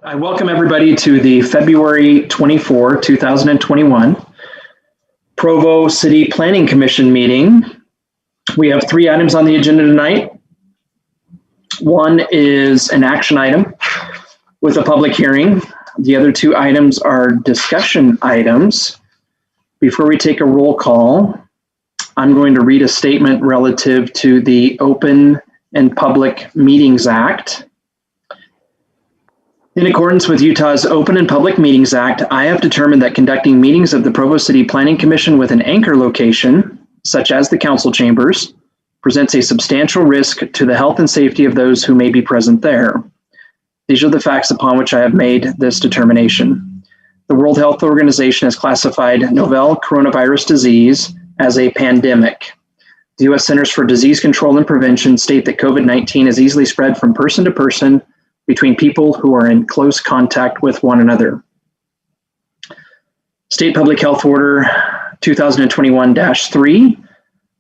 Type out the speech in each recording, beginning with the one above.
I welcome everybody to the February 24, 2021 Provo City Planning Commission meeting. We have 3 items on the agenda tonight. One is an action item with a public hearing. The other 2 items are discussion items. Before we take a roll call, I'm going to read a statement relative to the Open and Public Meetings Act. In accordance with Utah's Open and Public Meetings Act, I have determined that conducting meetings of the Provo City Planning Commission with an anchor location, such as the council chambers, presents a substantial risk to the health and safety of those who may be present there. These are the facts upon which I have made this determination. The World Health Organization has classified novel coronavirus disease as a pandemic. The U.S. Centers for Disease Control and Prevention state that COVID-19 is easily spread from person to person between people who are in close contact with one another. State Public Health Order 2021-3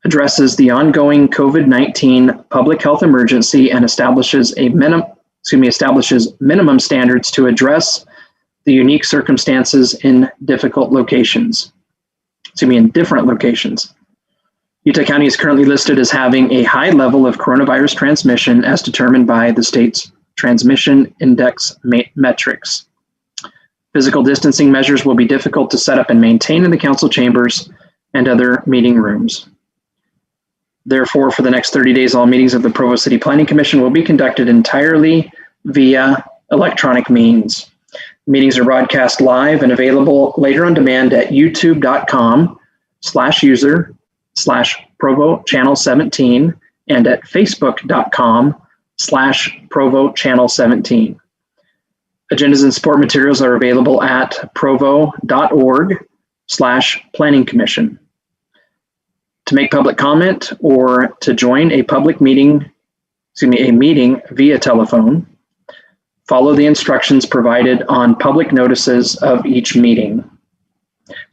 addresses the ongoing COVID-19 public health emergency and establishes minimum standards to address the unique circumstances in different locations. Utah County is currently listed as having a high level of coronavirus transmission as determined by the state's transmission index metrics. Physical distancing measures will be difficult to set up and maintain in the council chambers and other meeting rooms. Therefore, for the next 30 days, all meetings of the Provo City Planning Commission will be conducted entirely via electronic means. Meetings are broadcast live and available later on demand at youtube.com/user/Provo Channel 17 and at facebook.com/Provo Channel 17. Agendas and support materials are available at provo.org/planning commission. To make public comment or to join a meeting via telephone, follow the instructions provided on public notices of each meeting.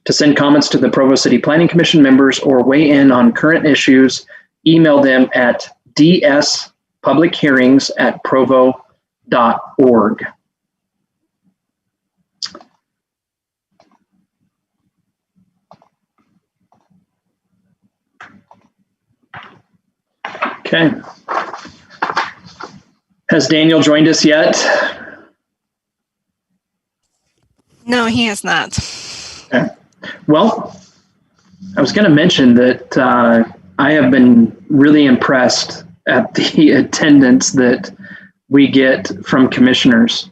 To send comments to the Provo City Planning Commission members or weigh in on current issues, email them at dspublichearings@provo.org. Okay. Has Daniel joined us yet? No, he has not. Okay. Well, I was going to mention that I have been really impressed at the attendance that we get from commissioners.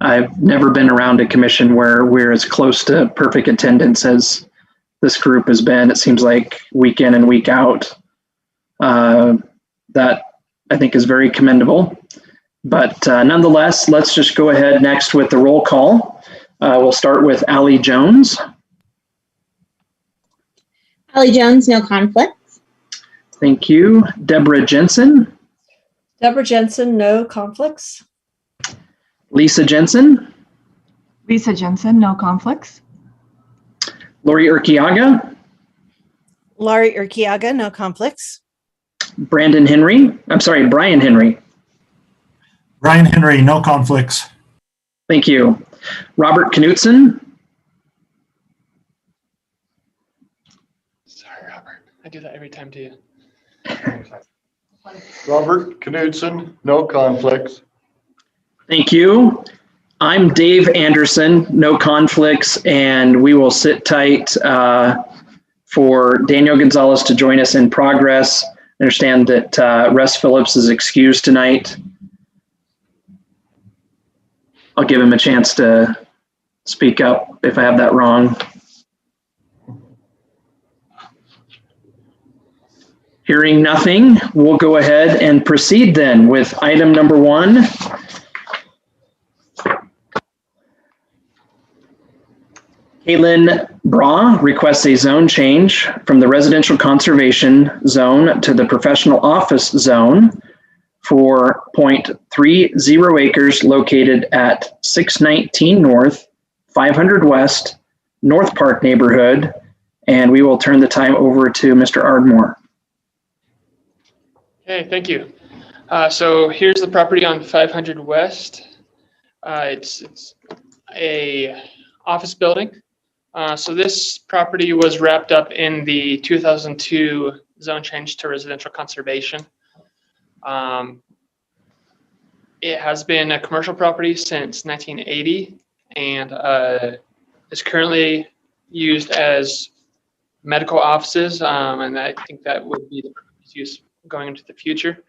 I've never been around a commission where we're as close to perfect attendance as this group has been. It seems like week in and week out. That I think is very commendable. But nonetheless, let's just go ahead next with the roll call. We'll start with Allie Jones. Allie Jones, no conflicts. Thank you. Deborah Jensen. Deborah Jensen, no conflicts. Lisa Jensen. Lisa Jensen, no conflicts. Lori Urquiaga. Laurie Urquiaga, no conflicts. Brian Henry. Brian Henry, no conflicts. Thank you. Robert Knutson. Sorry, Robert. I do that every time to you. Robert Knudsen, no conflicts. Thank you. I'm Dave Anderson, no conflicts, and we will sit tight for Daniel Gonzalez to join us in progress. I understand that Russ Phillips is excused tonight. I'll give him a chance to speak up if I have that wrong. Hearing nothing, we'll go ahead and proceed then with item number 1. Kaylyn Brough requests a zone change from the residential conservation zone to the professional office zone for 0.30 acres located at 619 North, 500 West, North Park neighborhood. And we will turn the time over to Mr. Ardmore. Okay, thank you. So here's the property on 500 West. It's a office building. So this property was wrapped up in the 2002 zone change to residential conservation. It has been a commercial property since 1980 and is currently used as medical offices, and I think that would be the purpose use going into the future.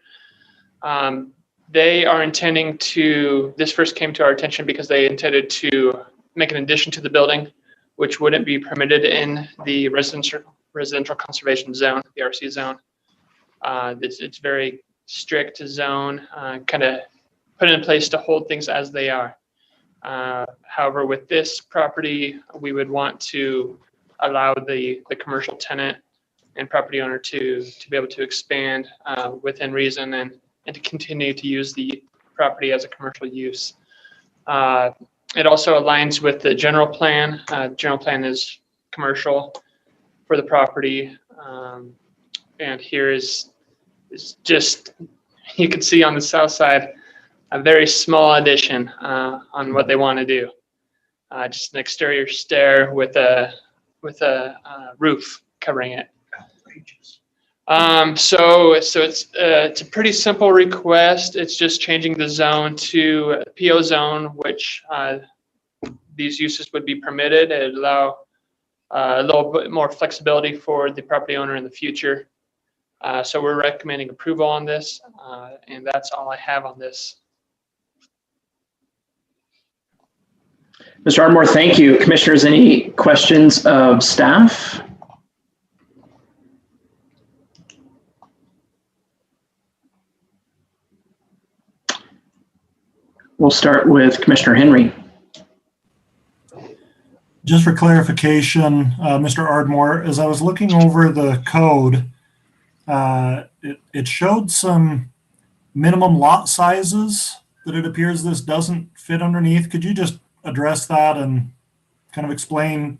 They are intending to, this first came to our attention because they intended to make an addition to the building, which wouldn't be permitted in the residential conservation zone, the RC zone. It's very strict zone, kind of put in place to hold things as they are. However, with this property, we would want to allow the commercial tenant and property owner to be able to expand within reason and to continue to use the property as a commercial use. It also aligns with the general plan. General plan is commercial for the property. And here is just, you can see on the south side, a very small addition on what they want to do. Just an exterior stair with a roof covering it. So it's a pretty simple request. It's just changing the zone to PO zone, which these uses would be permitted. It would allow a little bit more flexibility for the property owner in the future. So we're recommending approval on this, and that's all I have on this. Mr. Ardmore, thank you. Commissioners, any questions of staff? We'll start with Commissioner Henry. Just for clarification, Mr. Ardmore, as I was looking over the code, it showed some minimum lot sizes that it appears this doesn't fit underneath. Could you just address that and kind of explain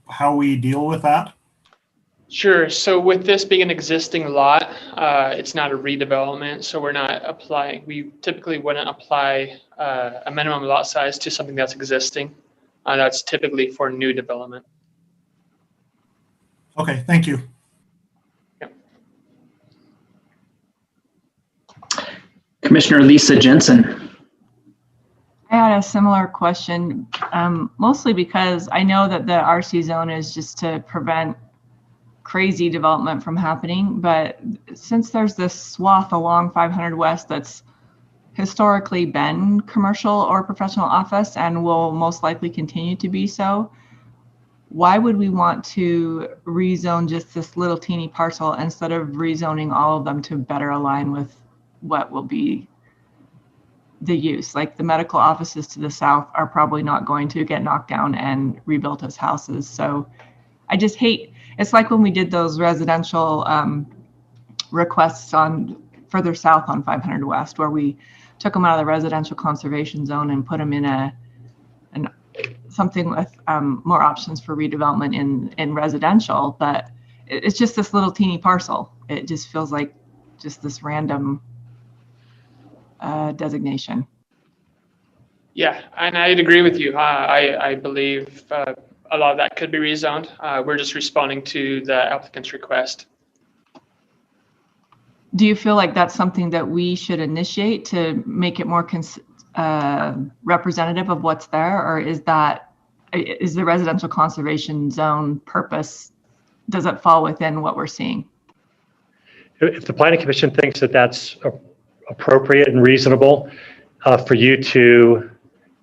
how we deal with that? Sure. So with this being an existing lot, it's not a redevelopment. So we're not applying, we typically wouldn't apply a minimum lot size to something that's existing. That's typically for new development. Okay, thank you. Yep. Commissioner Lisa Jensen. I had a similar question, mostly because I know that the RC zone is just to prevent crazy development from happening. But since there's this swath along 500 West that's historically been commercial or professional office and will most likely continue to be so, why would we want to rezone just this little teeny parcel instead of rezoning all of them to better align with what will be the use? Like the medical offices to the south are probably not going to get knocked down and rebuilt as houses. So I just hate, it's like when we did those residential requests on further south on 500 West, where we took them out of the residential conservation zone and put them in something with more options for redevelopment in residential. But it's just this little teeny parcel. It just feels like just this random designation. Yeah, and I'd agree with you. I believe a lot of that could be rezoned. We're just responding to the applicant's request. Do you feel like that's something that we should initiate to make it more representative of what's there? Or is the residential conservation zone purpose, does it fall within what we're seeing? If the Planning Commission thinks that that's appropriate and reasonable for you to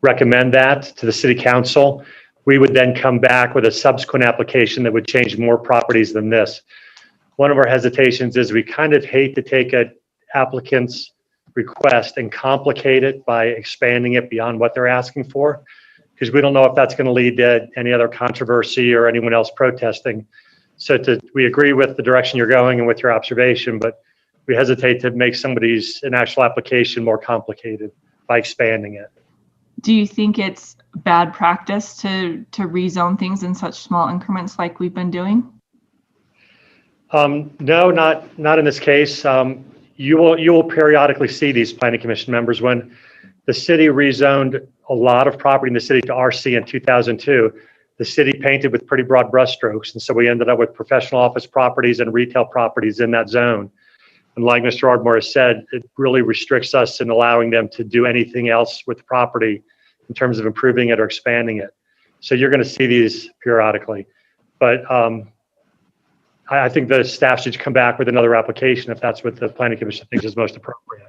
recommend that to the City Council, we would then come back with a subsequent application that would change more properties than this. One of our hesitations is we kind of hate to take an applicant's request and complicate it by expanding it beyond what they're asking for, because we don't know if that's going to lead to any other controversy or anyone else protesting. So we agree with the direction you're going and with your observation, but we hesitate to make an actual application more complicated by expanding it. Do you think it's bad practice to rezone things in such small increments like we've been doing? No, not in this case. You will periodically see these Planning Commission members when The city rezoned a lot of property in the city to RC in 2002. The city painted with pretty broad brushstrokes, and so we ended up with professional office properties and retail properties in that zone. And like Mr. Ardmore has said, it really restricts us in allowing them to do anything else with the property in terms of improving it or expanding it. So you're going to see these periodically. But I think the staff should come back with another application if that's what the Planning Commission thinks is most appropriate.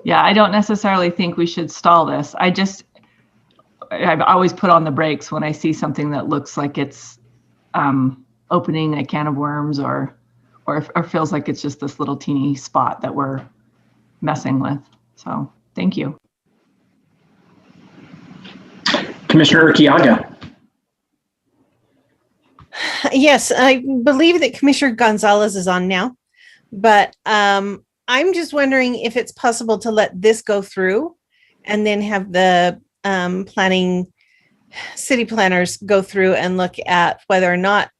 Yeah, I don't necessarily think we should stall this. I've always put on the brakes when I see something that looks like it's opening a can of worms or feels like it's just this little teeny spot that we're messing with. So thank you. Commissioner Urquiaga. Yes, I believe that Commissioner Gonzalez is on now, but I'm just wondering if it's possible to let this go through and then have the city planners go through and look at whether or not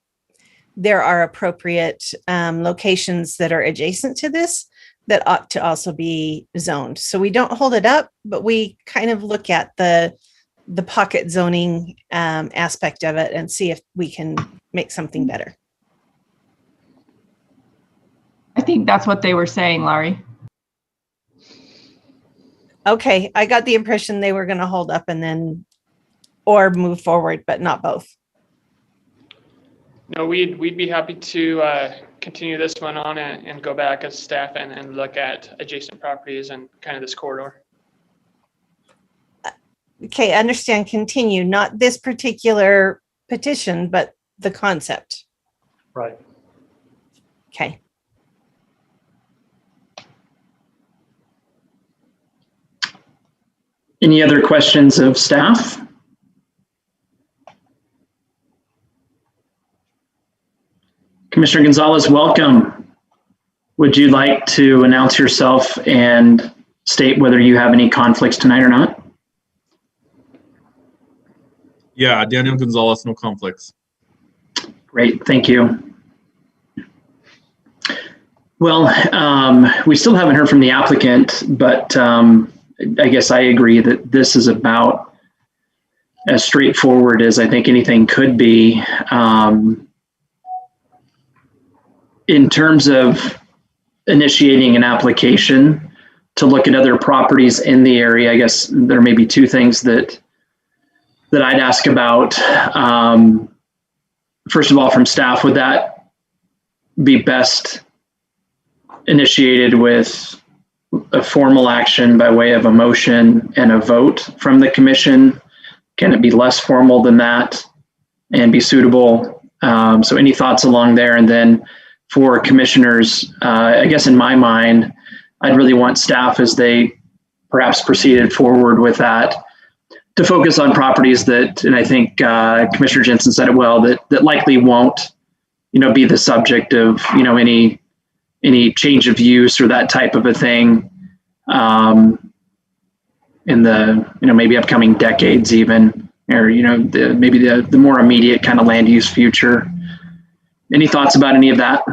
there are appropriate locations that are adjacent to this that ought to also be zoned. So we don't hold it up, but we kind of look at the pocket zoning aspect of it and see if we can make something better. I think that's what they were saying, Laurie. Okay, I got the impression they were going to hold up and then or move forward, but not both. No, we'd be happy to continue this one on and go back as staff and look at adjacent properties and kind of this corridor. Okay, understand, continue, not this particular petition, but the concept. Right. Okay. Any other questions of staff? Commissioner Gonzalez, welcome. Would you like to announce yourself and state whether you have any conflicts tonight or not? Yeah, Daniel Gonzalez, no conflicts. Great, thank you. Well, we still haven't heard from the applicant, but I guess I agree that this is about as straightforward as I think anything could be. In terms of initiating an application to look at other properties in the area, I guess there may be two things that I'd ask about. First of all, from staff, would that be best initiated with a formal action by way of a motion and a vote from the commission? Can it be less formal than that and be suitable? So any thoughts along there? And then for commissioners, I guess in my mind, I'd really want staff, as they perhaps proceeded forward with that, to focus on properties that, and I think Commissioner Jensen said it well, that likely won't, be the subject of, any change of use or that type of a thing in the, maybe upcoming decades even, or, maybe the more immediate kind of land use future. Any thoughts about any of that?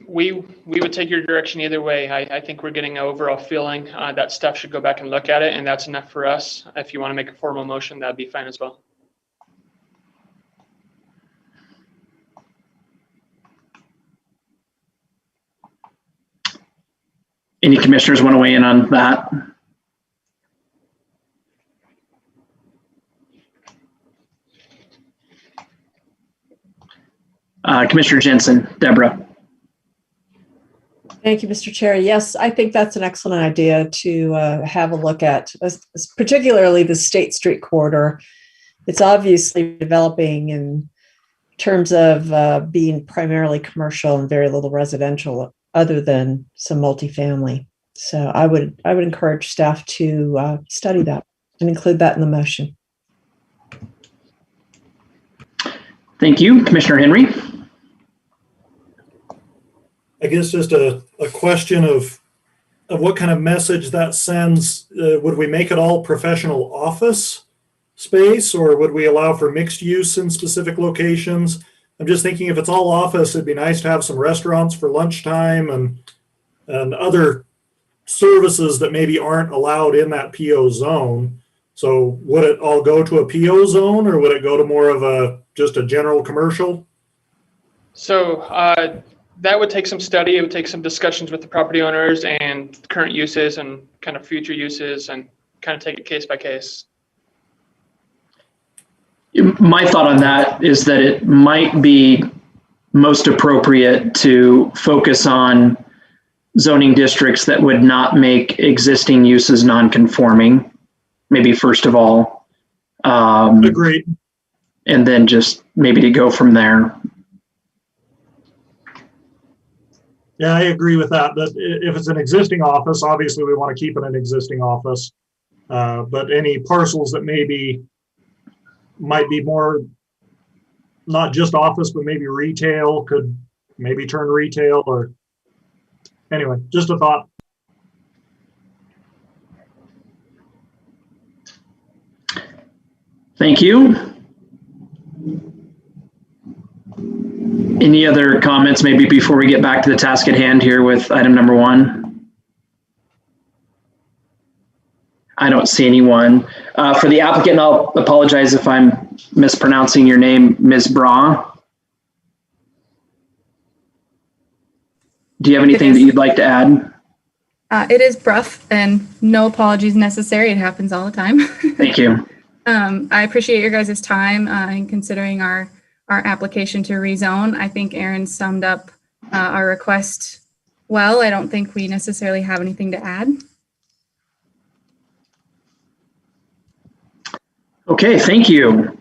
We would take your direction either way. I think we're getting an overall feeling that staff should go back and look at it, and that's enough for us. If you want to make a formal motion, that'd be fine as well. Any commissioners want to weigh in on that? Commissioner Jensen, Deborah. Thank you, Mr. Chair. Yes, I think that's an excellent idea to have a look at, particularly the State Street corridor. It's obviously developing in terms of being primarily commercial and very little residential, other than some multifamily. So I would encourage staff to study that and include that in the motion. Thank you, Commissioner Henry. I guess just a question of what kind of message that sends. Would we make it all professional office space, or would we allow for mixed use in specific locations? I'm just thinking if it's all office, it'd be nice to have some restaurants for lunchtime and other services that maybe aren't allowed in that PO zone. So would it all go to a PO zone, or would it go to more of just a general commercial? So that would take some study. It would take some discussions with the property owners and current uses and kind of future uses, and kind of take it case by case. My thought on that is that it might be most appropriate to focus on zoning districts that would not make existing uses non-conforming, maybe first of all. Agreed. And then just maybe to go from there. Yeah, I agree with that. But if it's an existing office, obviously we want to keep it an existing office. But any parcels that might be more, not just office, but maybe retail, could maybe turn retail, or anyway, just a thought. Thank you. Any other comments maybe before we get back to the task at hand here with item number 1? I don't see anyone. For the applicant, I'll apologize if I'm mispronouncing your name, Ms. Brough. Do you have anything that you'd like to add? It is Brough, and no apologies necessary. It happens all the time. Thank you. I appreciate your guys' time in considering our application to rezone. I think Aaron summed up our request well. I don't think we necessarily have anything to add. Okay, thank you.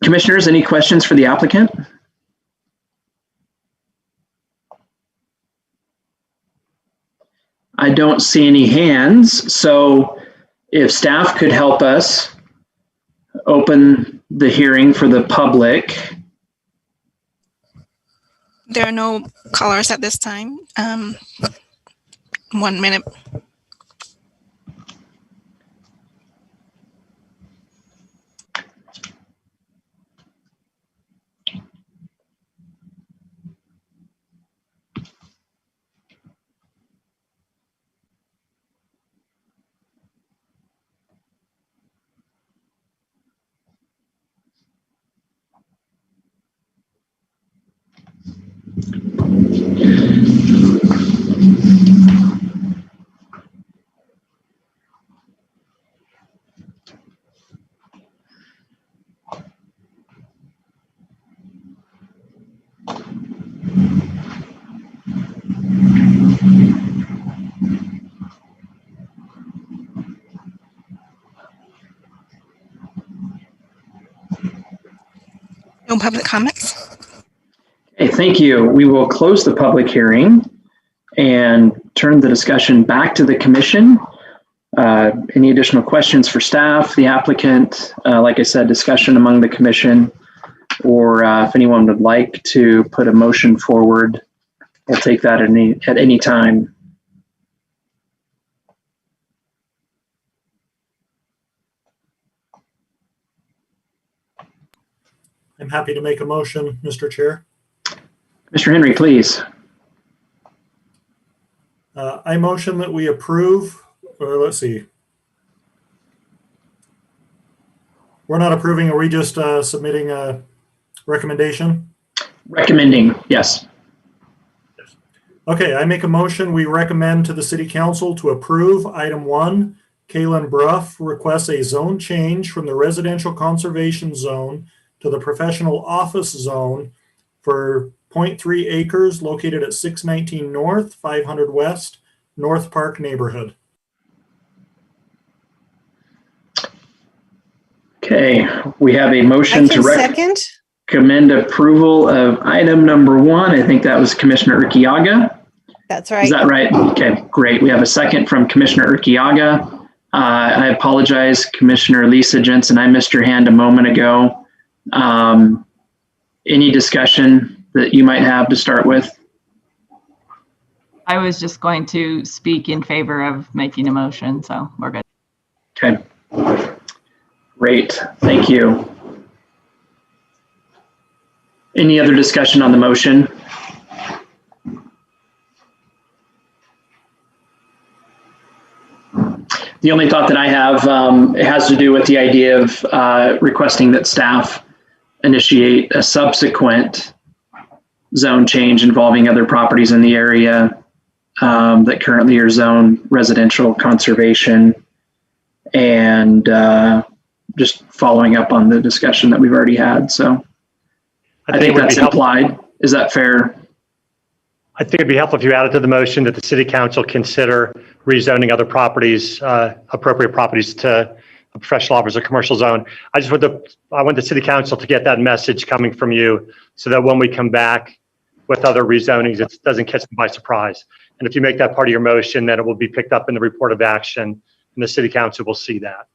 Commissioners, any questions for the applicant? I don't see any hands, so if staff could help us open the hearing for the public. There are no callers at this time. 1 minute. No public comments. Okay, thank you. We will close the public hearing and turn the discussion back to the commission. Any additional questions for staff, the applicant? Like I said, discussion among the commission, or if anyone would like to put a motion forward, we'll take that at any time. I'm happy to make a motion, Mr. Chair. Mr. Henry, please. I motion that we approve, or let's see. We're not approving, are we just submitting a recommendation? Recommending, yes. Okay, I make a motion. We recommend to the City Council to approve item 1. Kaylyn Brough requests a zone change from the residential conservation zone to the professional office zone for 0.3 acres located at 619 North, 500 West, North Park neighborhood. Okay, we have a motion to recommend approval of item number 1. I think that was Commissioner Urquiaga. That's right. Is that right? Okay, great. We have a second from Commissioner Urquiaga. I apologize, Commissioner Lisa Jensen. I missed your hand a moment ago. Any discussion that you might have to start with? I was just going to speak in favor of making a motion, so we're good. Okay. Great, thank you. Any other discussion on the motion? The only thought that I have it has to do with the idea of requesting that staff initiate a subsequent zone change involving other properties in the area that currently are zone residential conservation, and just following up on the discussion that we've already had. So I think that's implied. Is that fair? I think it'd be helpful if you added to the motion that the city council consider rezoning other properties, appropriate properties to a professional office or commercial zone. I want the city council to get that message coming from you so that when we come back with other rezonings, it doesn't catch them by surprise. And if you make that part of your motion, then it will be picked up in the report of action and the city council will see that.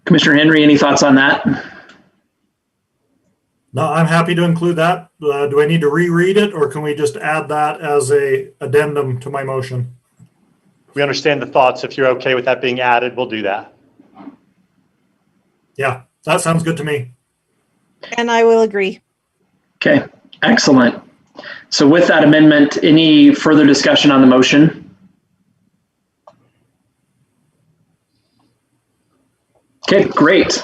Commissioner Henry, any thoughts on that? No, I'm happy to include that. Do I need to reread it, or can we just add that as a addendum to my motion? We understand the thoughts. If you're okay with that being added, we'll do that. Yeah, that sounds good to me. And I will agree. Okay, excellent. So with that amendment, any further discussion on the motion? Okay, great.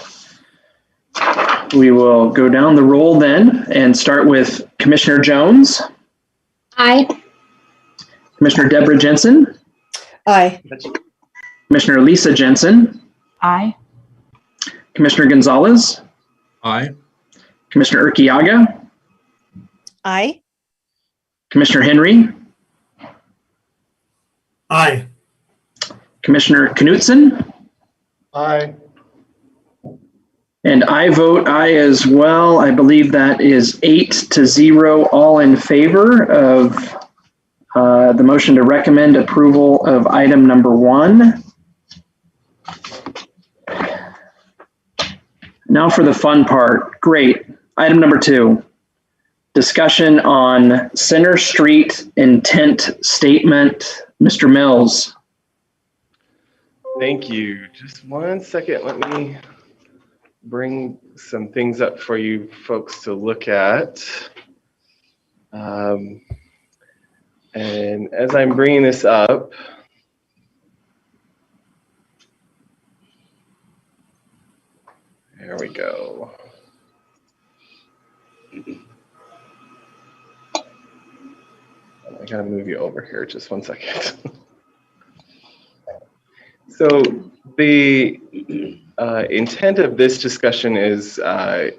We will go down the roll then and start with Commissioner Jones. Aye. Commissioner Deborah Jensen. Aye. Commissioner Lisa Jensen. Aye. Commissioner Gonzalez. Aye. Commissioner Urquiaga. Aye. Commissioner Henry. Aye. Commissioner Knutson. Aye. And I vote aye as well. I believe that is 8-0, all in favor of the motion to recommend approval of item number 1. Now for the fun part. Great. Item number 2, discussion on Center Street intent statement. Mr. Mills. Thank you. Just one second. Let me bring some things up for you folks to look at. And as I'm bringing this up, there we go. I gotta move you over here just one second. So the intent of this discussion is kind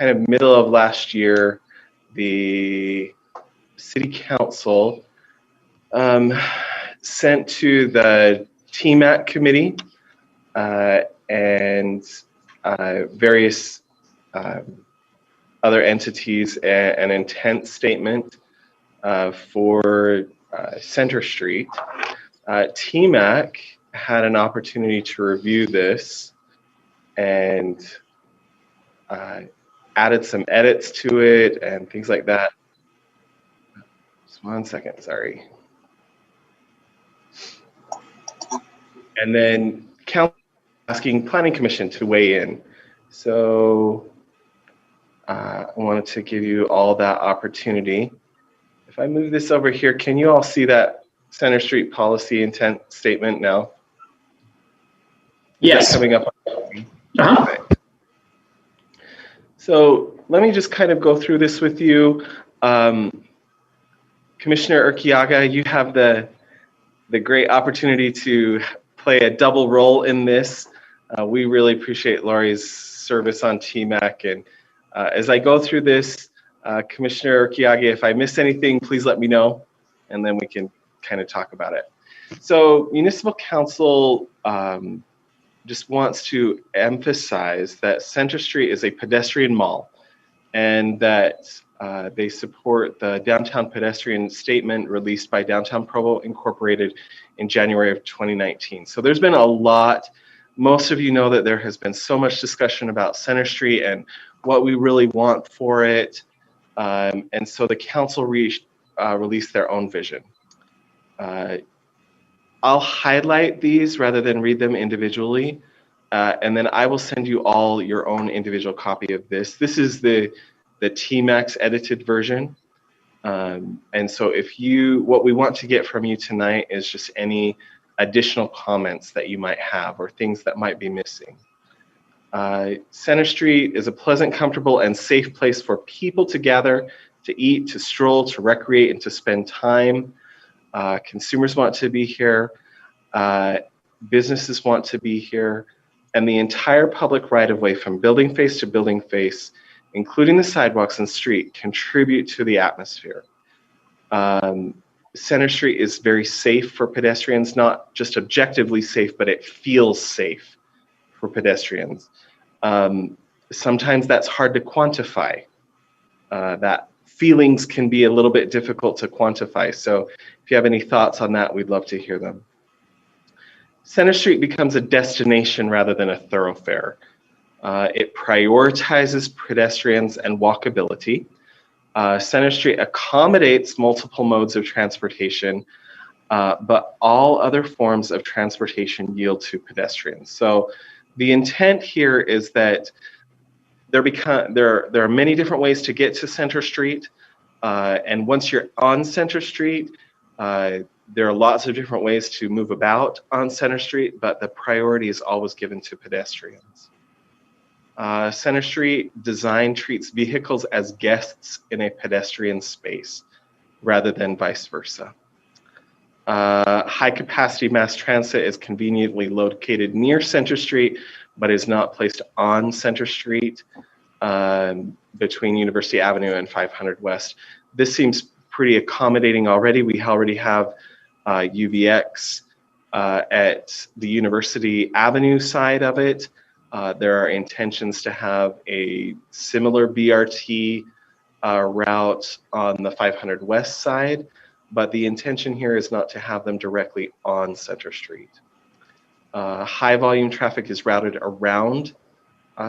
of middle of last year, the city council sent to the TMAC committee and various other entities an intent statement for Center Street. TMAC had an opportunity to review this and added some edits to it and things like that. Just one second, sorry. And then council asking planning commission to weigh in. So I wanted to give you all that opportunity. If I move this over here, can you all see that Center Street policy intent statement now? Yes. Coming up. Uh-huh. So let me just kind of go through this with you. Commissioner Urquiaga, you have the great opportunity to play a double role in this. We really appreciate Lori's service on TMAC. And as I go through this, Commissioner Urquiaga, if I miss anything, please let me know, and then we can kind of talk about it. So Municipal Council just wants to emphasize that Center Street is a pedestrian mall, and that they support the downtown pedestrian statement released by Downtown Provo Incorporated in January of 2019. So there's been a lot. Most of you know that there has been so much discussion about Center Street and what we really want for it. And so the council released their own vision. I'll highlight these rather than read them individually. And then I will send you all your own individual copy of this. This is the TMAC's edited version. And so what we want to get from you tonight is just any additional comments that you might have or things that might be missing. Center Street is a pleasant, comfortable, and safe place for people to gather, to eat, to stroll, to recreate, and to spend time. Consumers want to be here. Businesses want to be here. And the entire public right-of-way from building face to building face, including the sidewalks and street, contribute to the atmosphere. Center Street is very safe for pedestrians, not just objectively safe, but it feels safe for pedestrians. Sometimes that's hard to quantify. That feelings can be a little bit difficult to quantify. So if you have any thoughts on that, we'd love to hear them. Center Street becomes a destination rather than a thoroughfare. It prioritizes pedestrians and walkability. Center Street accommodates multiple modes of transportation, but all other forms of transportation yield to pedestrians. So the intent here is that there are many different ways to get to Center Street, and once you're on Center Street, there are lots of different ways to move about on Center Street, but the priority is always given to pedestrians. Center Street design treats vehicles as guests in a pedestrian space rather than vice versa. High capacity mass transit is conveniently located near Center Street, but is not placed on Center Street between University Avenue and 500 West. This seems pretty accommodating already. We already have UVX at the University Avenue side of it. There are intentions to have a similar BRT route on the 500 West side, but the intention here is not to have them directly on Center Street. High volume traffic is routed around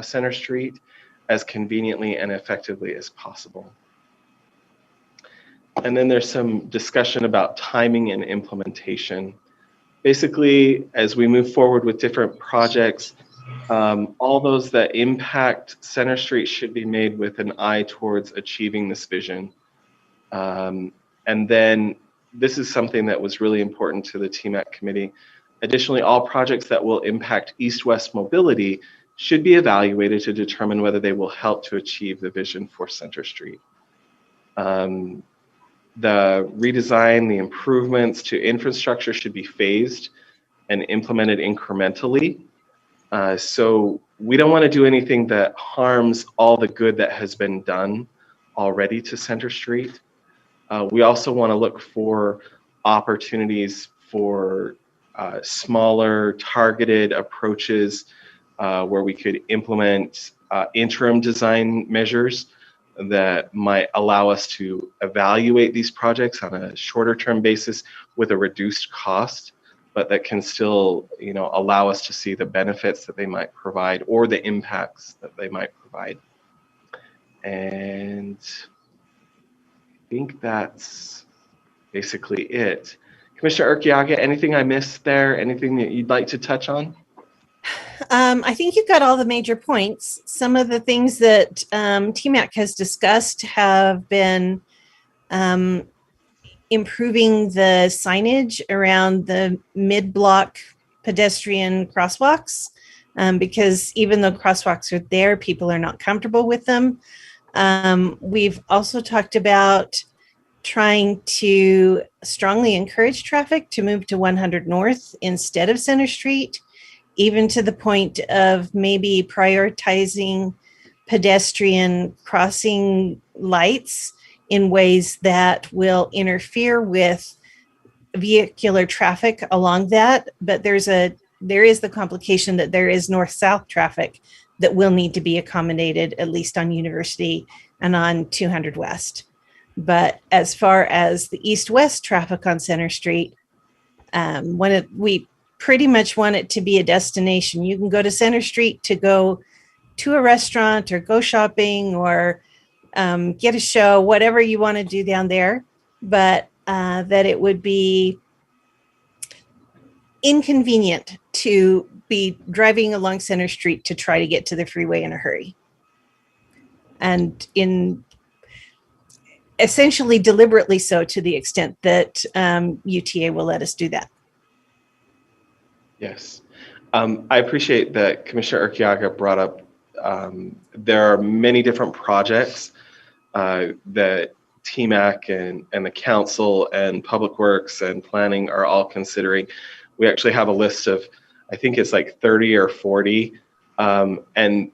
Center Street as conveniently and effectively as possible. And then there's some discussion about timing and implementation. Basically, as we move forward with different projects, all those that impact Center Street should be made with an eye towards achieving this vision. And then this is something that was really important to the TMAC committee. Additionally, all projects that will impact east-west mobility should be evaluated to determine whether they will help to achieve the vision for Center Street. The redesign, the improvements to infrastructure should be phased and implemented incrementally. So we don't want to do anything that harms all the good that has been done already to Center Street. We also want to look for opportunities for smaller targeted approaches where we could implement interim design measures that might allow us to evaluate these projects on a shorter term basis with a reduced cost, but that can still, allow us to see the benefits that they might provide or the impacts that they might provide. And I think that's basically it. Commissioner Urquiaga, anything I missed there? Anything that you'd like to touch on? I think you've got all the major points. Some of the things that TMAC has discussed have been improving the signage around the mid-block pedestrian crosswalks, because even though crosswalks are there, people are not comfortable with them. We've also talked about trying to strongly encourage traffic to move to 100 North instead of Center Street, even to the point of maybe prioritizing pedestrian crossing lights in ways that will interfere with vehicular traffic along that. But there is the complication that there is north-south traffic that will need to be accommodated, at least on University and on 200 West. But as far as the east-west traffic on Center Street, we pretty much want it to be a destination. You can go to Center Street to go to a restaurant or go shopping or get a show, whatever you want to do down there, but that it would be inconvenient to be driving along Center Street to try to get to the freeway in a hurry. And essentially deliberately so, to the extent that UTA will let us do that. Yes. I appreciate that Commissioner Urquiaga brought up, there are many different projects that TMAC and the council and Public Works and Planning are all considering. We actually have a list of, I think it's like 30 or 40, and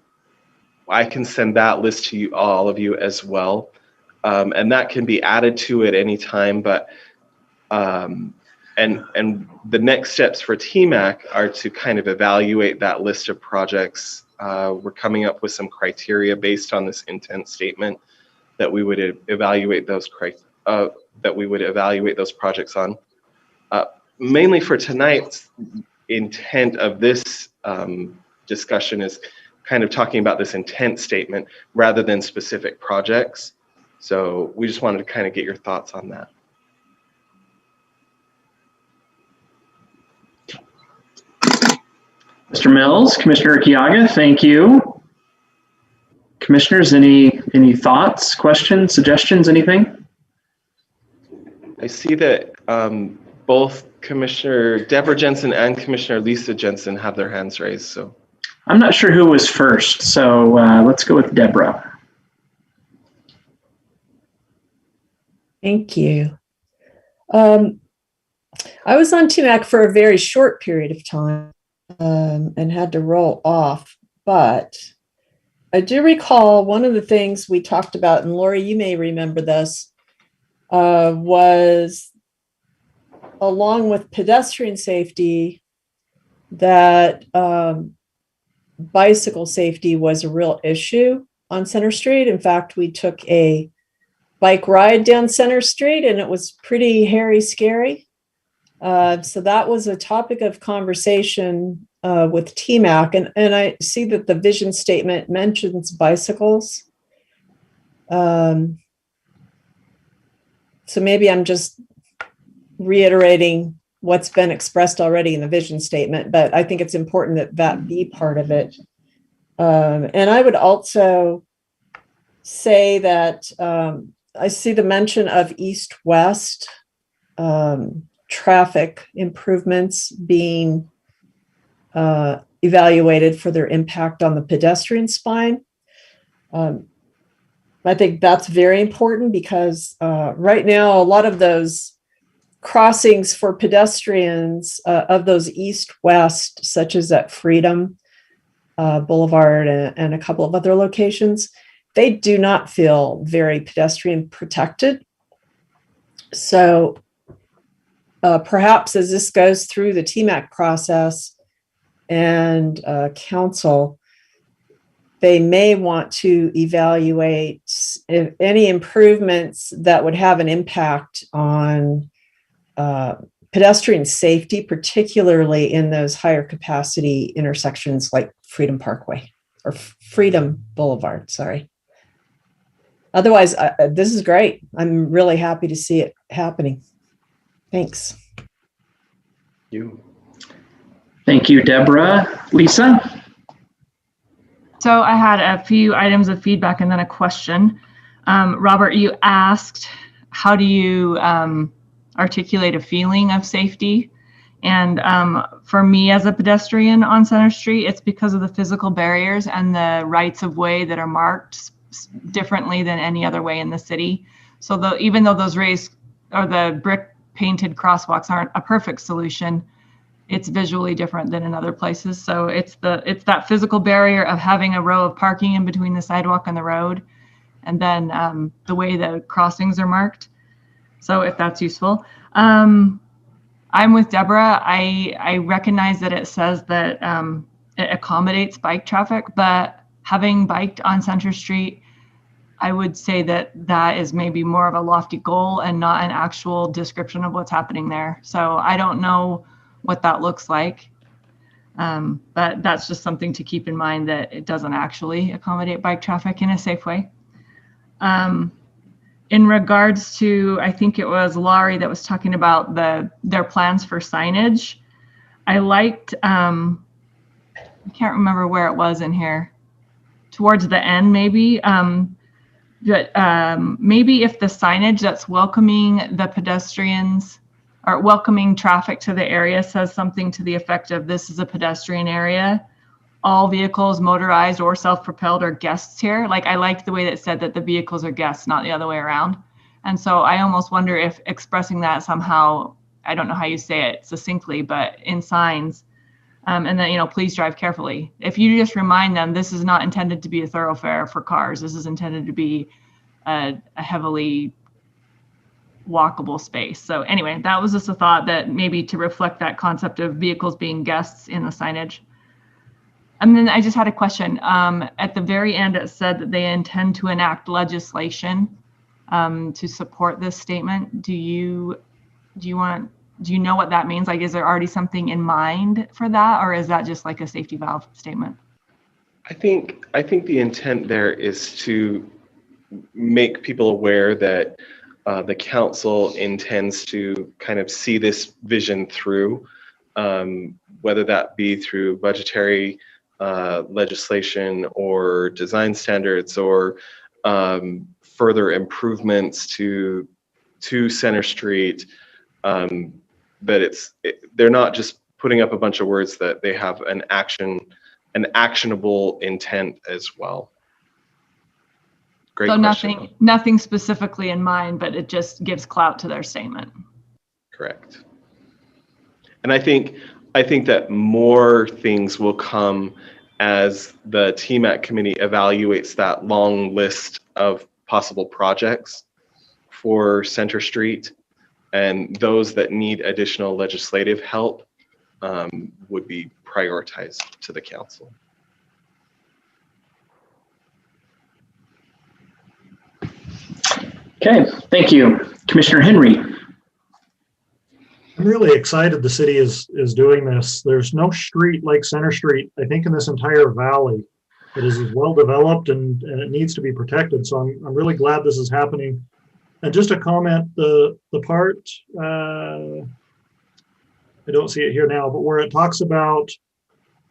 I can send that list to you, all of you as well. And that can be added to at any time, but and the next steps for TMAC are to kind of evaluate that list of projects. We're coming up with some criteria based on this intent statement that we would evaluate those projects on. Mainly for tonight's intent of this discussion is kind of talking about this intent statement rather than specific projects. So we just wanted to kind of get your thoughts on that. Mr. Mills, Commissioner Urquiaga, thank you. Commissioners, any thoughts, questions, suggestions, anything? I see that both Commissioner Deborah Jensen and Commissioner Lisa Jensen have their hands raised. So I'm not sure who was first, so let's go with Deborah. Thank you. I was on TMAC for a very short period of time and had to roll off, but I do recall one of the things we talked about, and Lori, you may remember this, was along with pedestrian safety, that bicycle safety was a real issue on Center Street. In fact, we took a bike ride down Center Street and it was pretty hairy, scary. So that was a topic of conversation with TMAC, and I see that the vision statement mentions bicycles. So maybe I'm just reiterating what's been expressed already in the vision statement, but I think it's important that that be part of it. And I would also say that I see the mention of east-west traffic improvements being evaluated for their impact on the pedestrian spine. I think that's very important because right now, a lot of those crossings for pedestrians of those east-west, such as at Freedom Boulevard and a couple of other locations, they do not feel very pedestrian protected. So perhaps as this goes through the TMAC process and council, they may want to evaluate if any improvements that would have an impact on pedestrian safety, particularly in those higher capacity intersections like Freedom Parkway or Freedom Boulevard, sorry. Otherwise, this is great. I'm really happy to see it happening. Thanks. Thank you, Deborah. Lisa? So I had a few items of feedback and then a question. Robert, you asked, how do you articulate a feeling of safety? And for me as a pedestrian on Center Street, it's because of the physical barriers and the rights of way that are marked differently than any other way in the city. So even though those raised or the brick painted crosswalks aren't a perfect solution, it's visually different than in other places. So it's that physical barrier of having a row of parking in between the sidewalk and the road, and then the way the crossings are marked. So if that's useful. I'm with Deborah. I recognize that it says that it accommodates bike traffic, but having biked on Center Street, I would say that that is maybe more of a lofty goal and not an actual description of what's happening there. So I don't know what that looks like, but that's just something to keep in mind, that it doesn't actually accommodate bike traffic in a safe way. In regards to, I think it was Laurie that was talking about their plans for signage. I liked, I can't remember where it was in here, towards the end maybe, But maybe if the signage that's welcoming the pedestrians or welcoming traffic to the area says something to the effect of, this is a pedestrian area, all vehicles, motorized or self-propelled, are guests here. Like, I liked the way that it said that the vehicles are guests, not the other way around. And so I almost wonder if expressing that somehow, I don't know how you say it succinctly, but in signs, and then, you know, please drive carefully. If you just remind them, this is not intended to be a thoroughfare for cars. This is intended to be a heavily walkable space. So anyway, that was just a thought, that maybe to reflect that concept of vehicles being guests in the signage. And then I just had a question. At the very end, it said that they intend to enact legislation to support this statement. Do you know what that means? Like, is there already something in mind for that, or is that just like a safety valve statement? I think the intent there is to make people aware that the council intends to kind of see this vision through, whether that be through budgetary legislation or design standards or further improvements to Center Street. That they're not just putting up a bunch of words, that they have an actionable intent as well. Great so question. Nothing specifically in mind, but it just gives clout to their statement. Correct. And I think that more things will come as the TMAC committee evaluates that long list of possible projects for Center Street, and those that need additional legislative help would be prioritized to the council. Okay, thank you. Commissioner Henry. I'm really excited the city is doing this. There's no street like Center Street, I think, in this entire valley. It is as well developed and it needs to be protected. So I'm really glad this is happening. And just a comment, the part, I don't see it here now, but where it talks about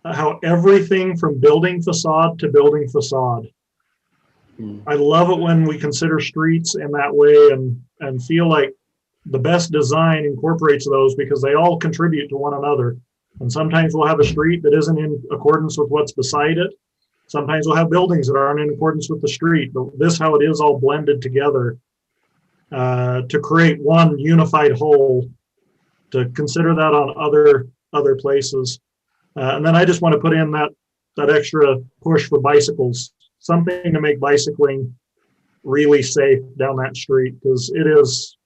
how everything from building facade to building facade. I love it when we consider streets in that way and feel like the best design incorporates those, because they all contribute to one another. And sometimes we'll have a street that isn't in accordance with what's beside it. Sometimes we'll have buildings that aren't in accordance with the street, but this, how it is all blended together to create one unified whole, to consider that on other places. And then I just want to put in that extra push for bicycles, something to make bicycling really safe down that street, because it is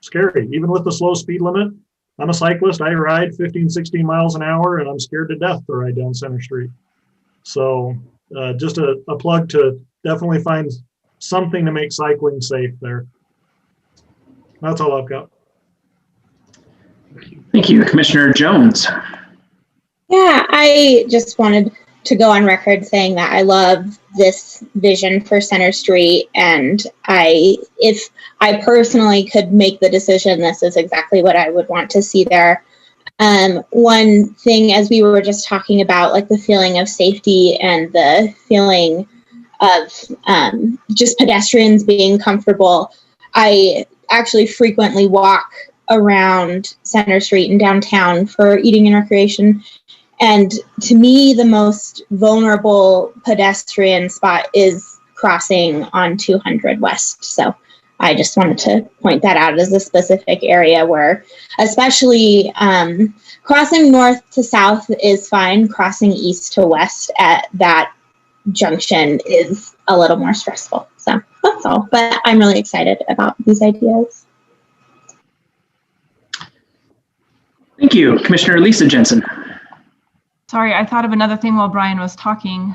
scary. Even with the slow speed limit, I'm a cyclist. I ride 15, 16 miles an hour, and I'm scared to death to ride down Center Street. So just a plug to definitely find something to make cycling safe there. That's all I've got. Thank you. Commissioner Jones. Yeah, I just wanted to go on record saying that I love this vision for Center Street, and if I personally could make the decision, this is exactly what I would want to see there. One thing, as we were just talking about, like the feeling of safety and the feeling of just pedestrians being comfortable, I actually frequently walk around Center Street and downtown for eating and recreation. And to me, the most vulnerable pedestrian spot is crossing on 200 West. So I just wanted to point that out as a specific area where, especially crossing north to south is fine. Crossing east to west at that junction is a little more stressful. So that's all. But I'm really excited about these ideas. Thank you. Commissioner Lisa Jensen. Sorry, I thought of another thing while Brian was talking.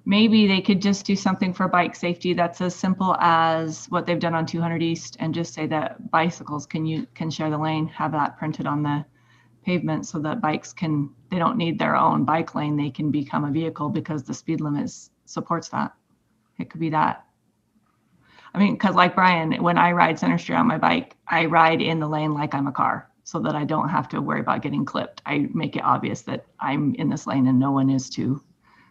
Maybe they could just do something for bike safety that's as simple as what they've done on 200 East, and just say that bicycles can share the lane, have that printed on the pavement so that bikes they don't need their own bike lane. They can become a vehicle because the speed limit supports that. It could be that. I mean, because like Brian, when I ride Center Street on my bike, I ride in the lane like I'm a car, so that I don't have to worry about getting clipped. I make it obvious that I'm in this lane and no one is too,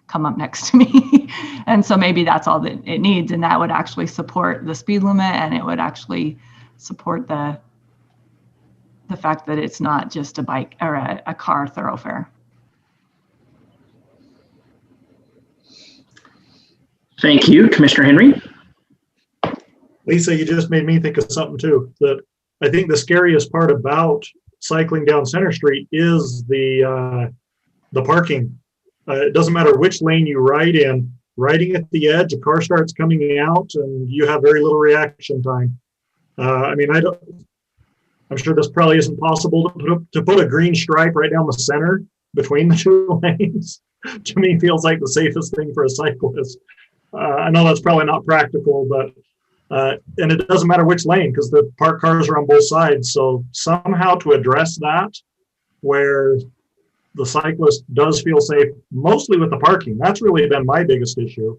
come up next to me. And so maybe that's all that it needs. And that would actually support the speed limit, and it would actually support the fact that it's not just a bike or a car thoroughfare. Thank you, Commissioner Henry. Lisa, you just made me think of something too, that I think the scariest part about cycling down Center Street is the parking. It doesn't matter which lane you ride in, riding at the edge, a car starts coming out and you have very little reaction time. I mean, I'm sure this probably isn't possible to put a green stripe right down the center between the two lanes. To me, feels like the safest thing for a cyclist. I know that's probably not practical, but and it doesn't matter which lane because the parked cars are on both sides. So somehow to address that, where the cyclist does feel safe, mostly with the parking. That's really been my biggest issue,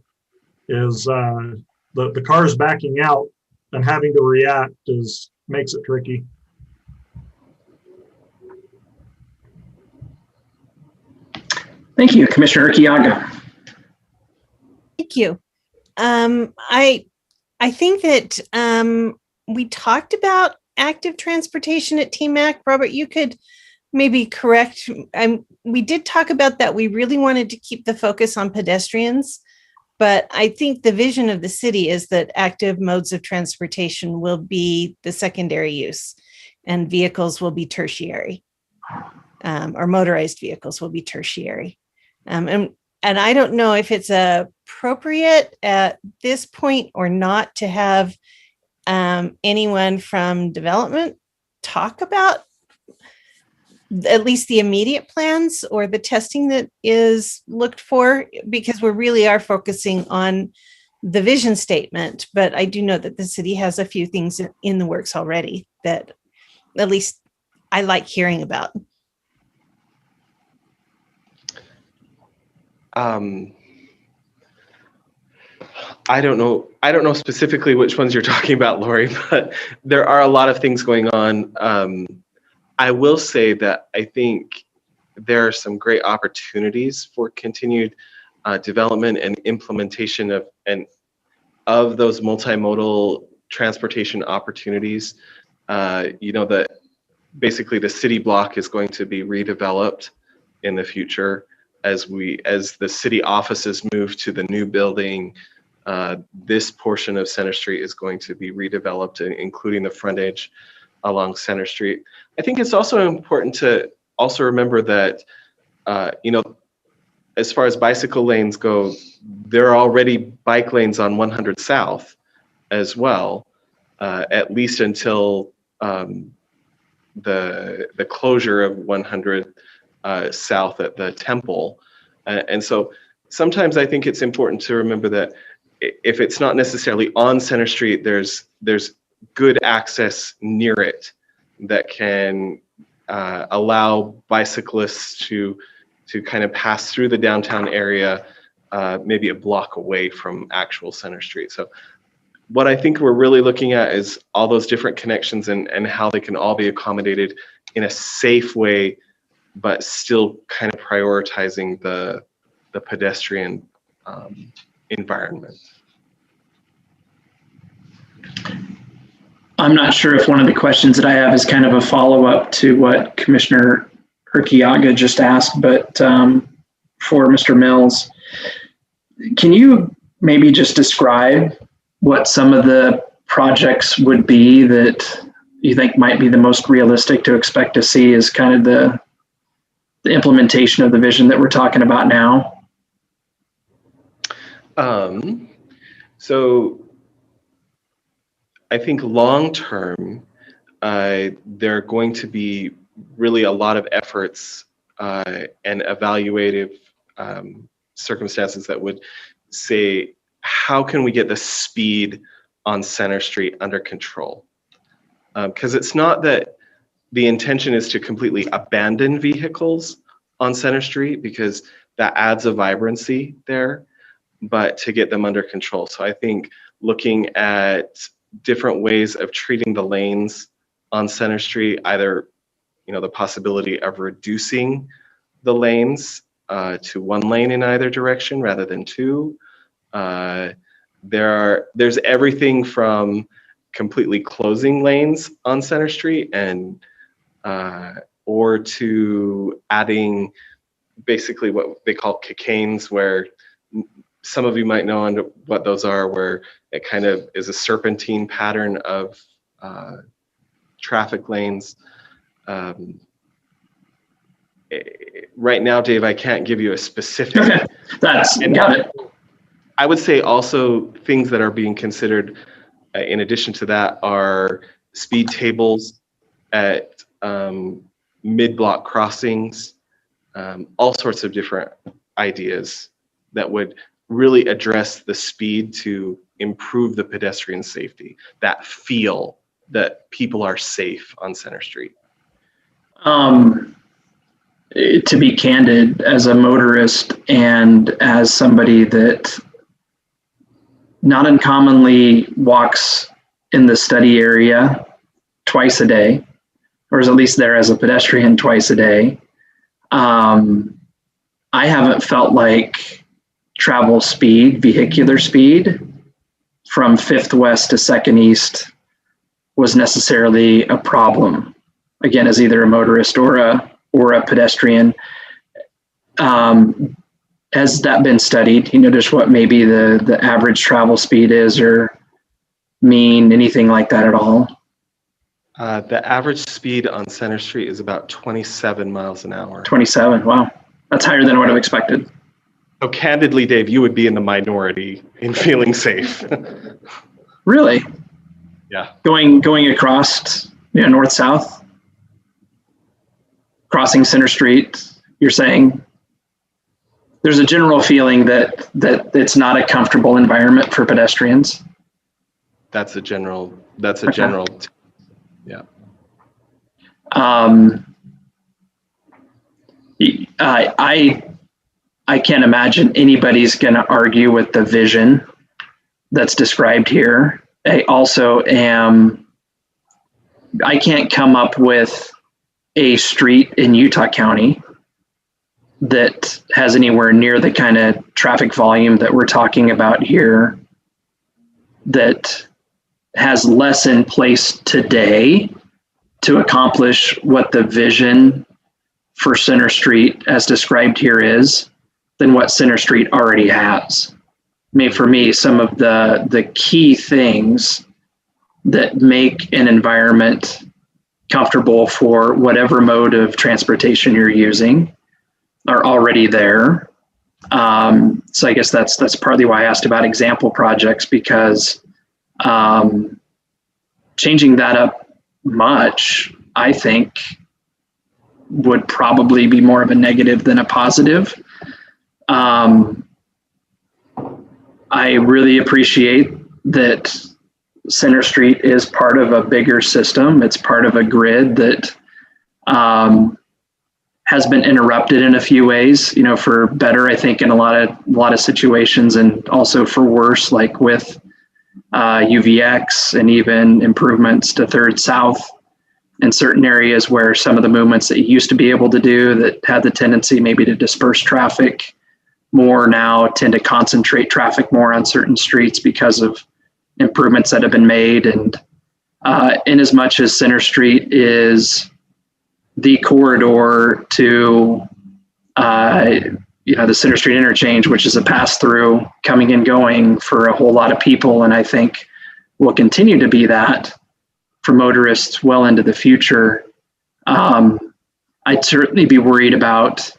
is the cars backing out and having to react makes it tricky. Thank you, Commissioner Kaga. Thank you. I think that we talked about active transportation at TMAC. Robert, you could maybe correct. We did talk about that. We really wanted to keep the focus on pedestrians, but I think the vision of the city is that active modes of transportation will be the secondary use and vehicles will be tertiary, or motorized vehicles will be tertiary. And I don't know if it's appropriate at this point or not to have anyone from development talk about at least the immediate plans or the testing that is looked for, because we really are focusing on the vision statement. But I do know that the city has a few things in the works already that at least I like hearing about. I don't know specifically which ones you're talking about, Lori, but there are a lot of things going on. I will say that I think there are some great opportunities for continued development and implementation of those multimodal transportation opportunities. That basically the city block is going to be redeveloped in the future as the city offices move to the new building. This portion of Center Street is going to be redeveloped, including the frontage along Center Street. I think it's also important to also remember that, as far as bicycle lanes go, there are already bike lanes on 100 South as well, at least until the closure of 100 South at the Temple. And so sometimes I think it's important to remember that if it's not necessarily on Center Street, there's good access near it that can allow bicyclists to kind of pass through the downtown area, maybe a block away from actual Center Street. So what I think we're really looking at is all those different connections and how they can all be accommodated in a safe way, but still kind of prioritizing the pedestrian environment. I'm not sure if one of the questions that I have is kind of a follow-up to what Commissioner Urquiaga just asked, but for Mr. Mills, can you maybe just describe what some of the projects would be that you think might be the most realistic to expect to see as kind of the implementation of the vision that we're talking about now? So I think long-term, there are going to be really a lot of efforts and evaluative circumstances that would say, how can we get the speed on Center Street under control? Because it's not that the intention is to completely abandon vehicles on Center Street, because that adds a vibrancy there, but to get them under control. So I think looking at different ways of treating the lanes on Center Street, either the possibility of reducing the lanes to one lane in either direction rather than two. There's everything from completely closing lanes on Center Street and or to adding basically what they call chicanes, where some of you might know what those are, where it kind of is a serpentine pattern of traffic lanes. Right now, Dave, I can't give you a specific. Okay, got it. I would say also things that are being considered in addition to that are speed tables at mid-block crossings, all sorts of different ideas that would really address the speed to improve the pedestrian safety, that feel that people are safe on Center Street. To be candid, as a motorist and as somebody that not uncommonly walks in the study area twice a day, or is at least there as a pedestrian twice a day, I haven't felt like travel speed, vehicular speed from 5th West to 2nd East was necessarily a problem. Again, as either a motorist or a pedestrian. Has that been studied? You notice what maybe the average travel speed is, or mean, anything like that at all? The average speed on Center Street is about 27 miles an hour. 27, wow. That's higher than I would have expected. So candidly, Dave, you would be in the minority in feeling safe. Really? Yeah. Going across, north-south? Crossing Center Street, you're saying? There's a general feeling that it's not a comfortable environment for pedestrians. That's a general, yeah. I can't imagine anybody's going to argue with the vision that's described here. I can't come up with a street in Utah County that has anywhere near the kind of traffic volume that we're talking about here, that has less in place today to accomplish what the vision for Center Street as described here is, than what Center Street already has. For me, some of the key things that make an environment comfortable for whatever mode of transportation you're using are already there. So I guess that's partly why I asked about example projects, because changing that up much, I think, would probably be more of a negative than a positive. I really appreciate that Center Street is part of a bigger system. It's part of a grid that has been interrupted in a few ways, for better, I think, in a lot of situations, and also for worse, like with UVX and even improvements to 3rd South in certain areas where some of the movements that you used to be able to do that had the tendency maybe to disperse traffic more now tend to concentrate traffic more on certain streets because of improvements that have been made. And in as much as Center Street is the corridor to the Center Street interchange, which is a pass-through coming and going for a whole lot of people, and I think will continue to be that for motorists well into the future, I'd certainly be worried about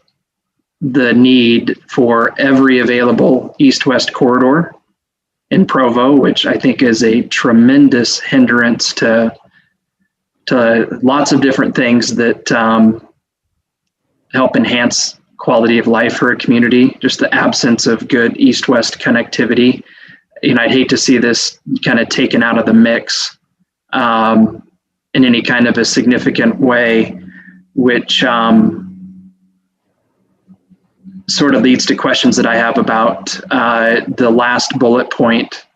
the need for every available east-west corridor in Provo, which I think is a tremendous hindrance to lots of different things that help enhance quality of life for a community. Just the absence of good east-west connectivity. I'd hate to see this kind of taken out of the mix in any kind of a significant way, which sort of leads to questions that I have about the last bullet point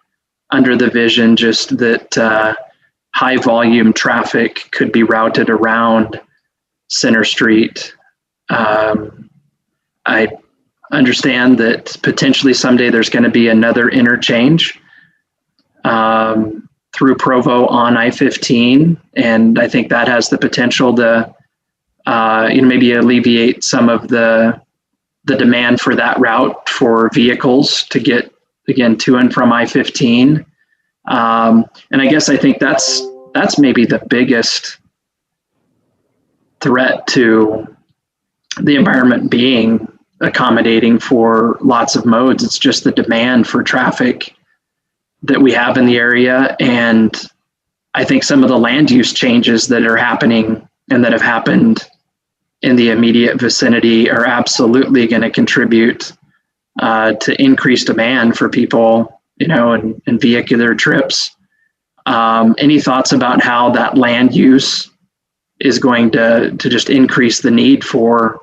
under the vision, just that high volume traffic could be routed around Center Street. I understand that potentially someday there's going to be another interchange through Provo on I-15, and I think that has the potential to maybe alleviate some of the demand for that route for vehicles to get, again, to and from I-15. And I guess I think that's maybe the biggest threat to the environment being accommodating for lots of modes. It's just the demand for traffic that we have in the area. And I think some of the land use changes that are happening and that have happened in the immediate vicinity are absolutely going to contribute to increased demand for people, and vehicular trips. Any thoughts about how that land use is going to just increase the need for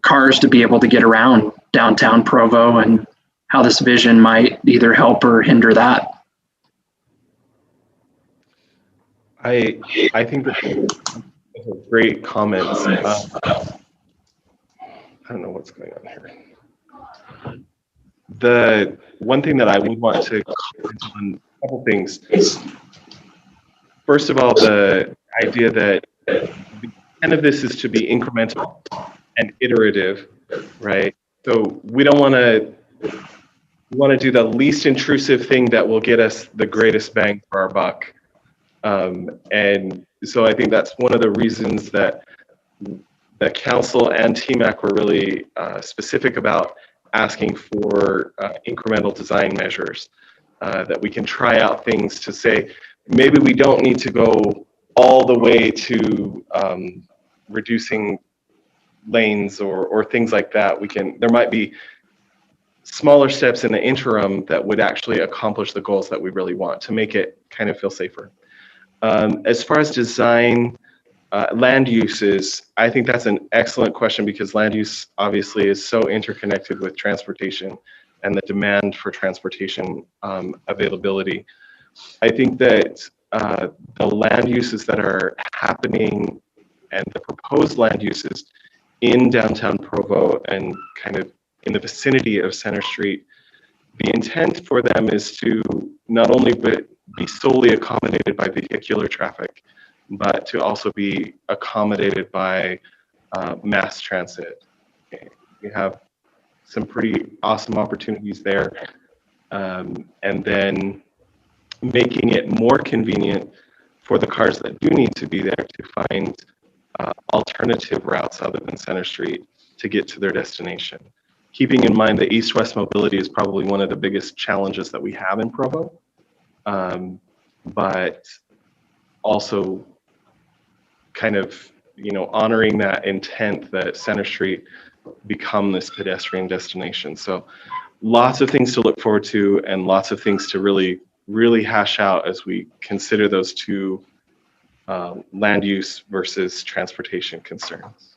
cars to be able to get around downtown Provo, and how this vision might either help or hinder that? I think that great comments. I don't know what's going on here. The one thing that I would want to comment on, a couple things. First of all, the idea that the end of this is to be incremental and iterative, right? So we don't want to. We want to do the least intrusive thing that will get us the greatest bang for our buck. And so I think that's one of the reasons that the council and TMAC were really specific about asking for incremental design measures, that we can try out things to say, maybe we don't need to go all the way to reducing lanes or things like that. There might be smaller steps in the interim that would actually accomplish the goals that we really want to make it kind of feel safer. As far as design, land uses, I think that's an excellent question, because land use obviously is so interconnected with transportation and the demand for transportation availability. I think that the land uses that are happening and the proposed land uses in downtown Provo and kind of in the vicinity of Center Street, the intent for them is to not only be solely accommodated by vehicular traffic, but to also be accommodated by mass transit. We have some pretty awesome opportunities there. And then making it more convenient for the cars that do need to be there to find alternative routes other than Center Street to get to their destination. Keeping in mind that east-west mobility is probably one of the biggest challenges that we have in Provo, but also kind of, honoring that intent that Center Street become this pedestrian destination. So lots of things to look forward to and lots of things to really, really hash out as we consider those two land use versus transportation concerns.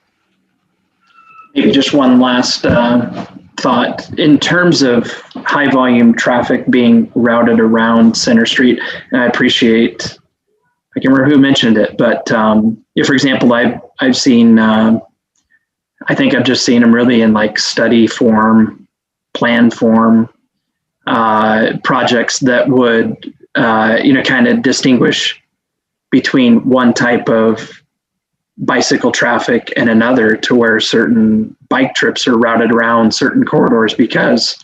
Maybe just one last thought. In terms of high volume traffic being routed around Center Street, and I appreciate, I can't remember who mentioned it, but if, for example, I've seen, I think I've just seen them really in like study form, plan form, projects that would, kind of distinguish between one type of bicycle traffic and another, to where certain bike trips are routed around certain corridors, because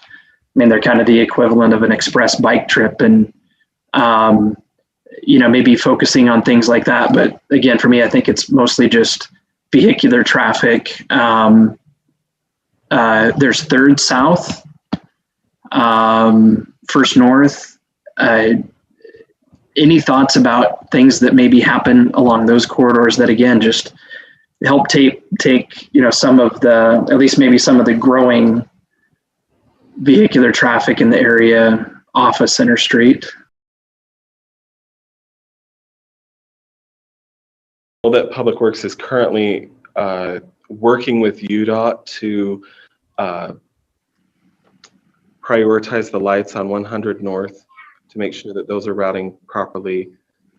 they're kind of the equivalent of an express bike trip, and maybe focusing on things like that. But again, for me, I think it's mostly just vehicular traffic. There's Third South, First North. Any thoughts about things that maybe happen along those corridors that, again, just help take some of the, at least maybe some of the growing vehicular traffic in the area off of Center Street? Well, that Public Works is currently working with UDOT to prioritize the lights on 100 North to make sure that those are routing properly.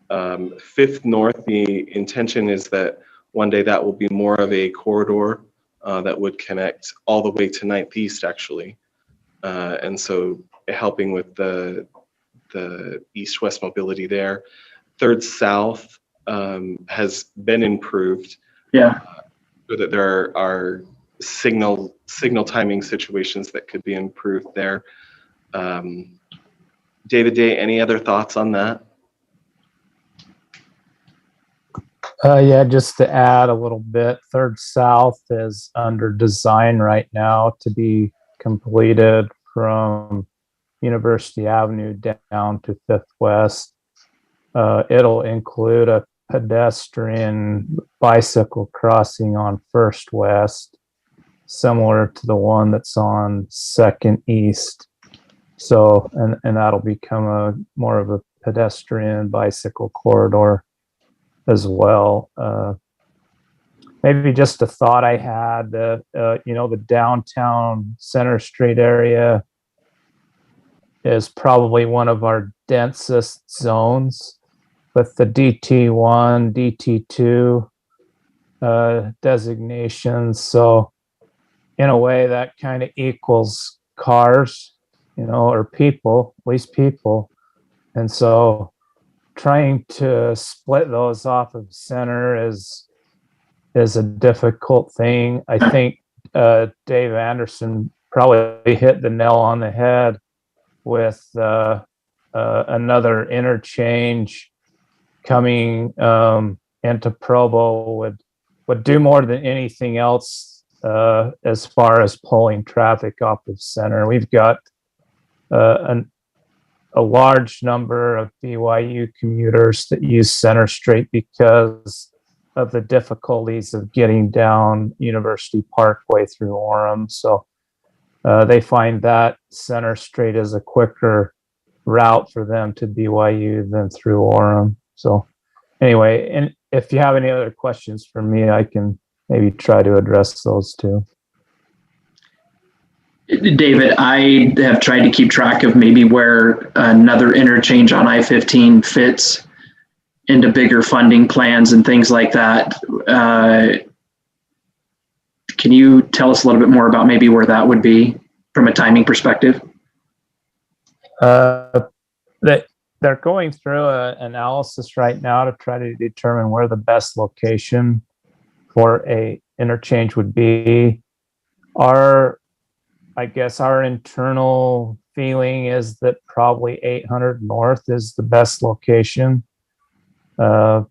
5th North, the intention is that one day that will be more of a corridor that would connect all the way to 9th East, actually. And so helping with the east-west mobility there. 3rd South has been improved. Yeah. So that there are signal timing situations that could be improved there. David Day, any other thoughts on that? Yeah, just to add a little bit, 3rd South is under design right now to be completed from University Avenue down to 5th West. It'll include a pedestrian bicycle crossing on 1st West, similar to the one that's on 2nd East. So, and that'll become a more of a pedestrian bicycle corridor as well. Maybe just a thought I had, the downtown Center Street area is probably one of our densest zones with the DT1, DT2 designations. So in a way that kind of equals cars, or people, at least people. And so trying to split those off of center is a difficult thing. I think Dave Anderson probably hit the nail on the head with another interchange coming into Provo would do more than anything else as far as pulling traffic off of center. We've got a large number of BYU commuters that use Center Street because of the difficulties of getting down University Parkway through Orem. So they find that Center Street is a quicker route for them to BYU than through Orem. So anyway, and if you have any other questions for me, I can maybe try to address those too. David, I have tried to keep track of maybe where another interchange on I-15 fits into bigger funding plans and things like that. Can you tell us a little bit more about maybe where that would be from a timing perspective? They're going through an analysis right now to try to determine where the best location for a interchange would be. I guess our internal feeling is that probably 800 North is the best location. But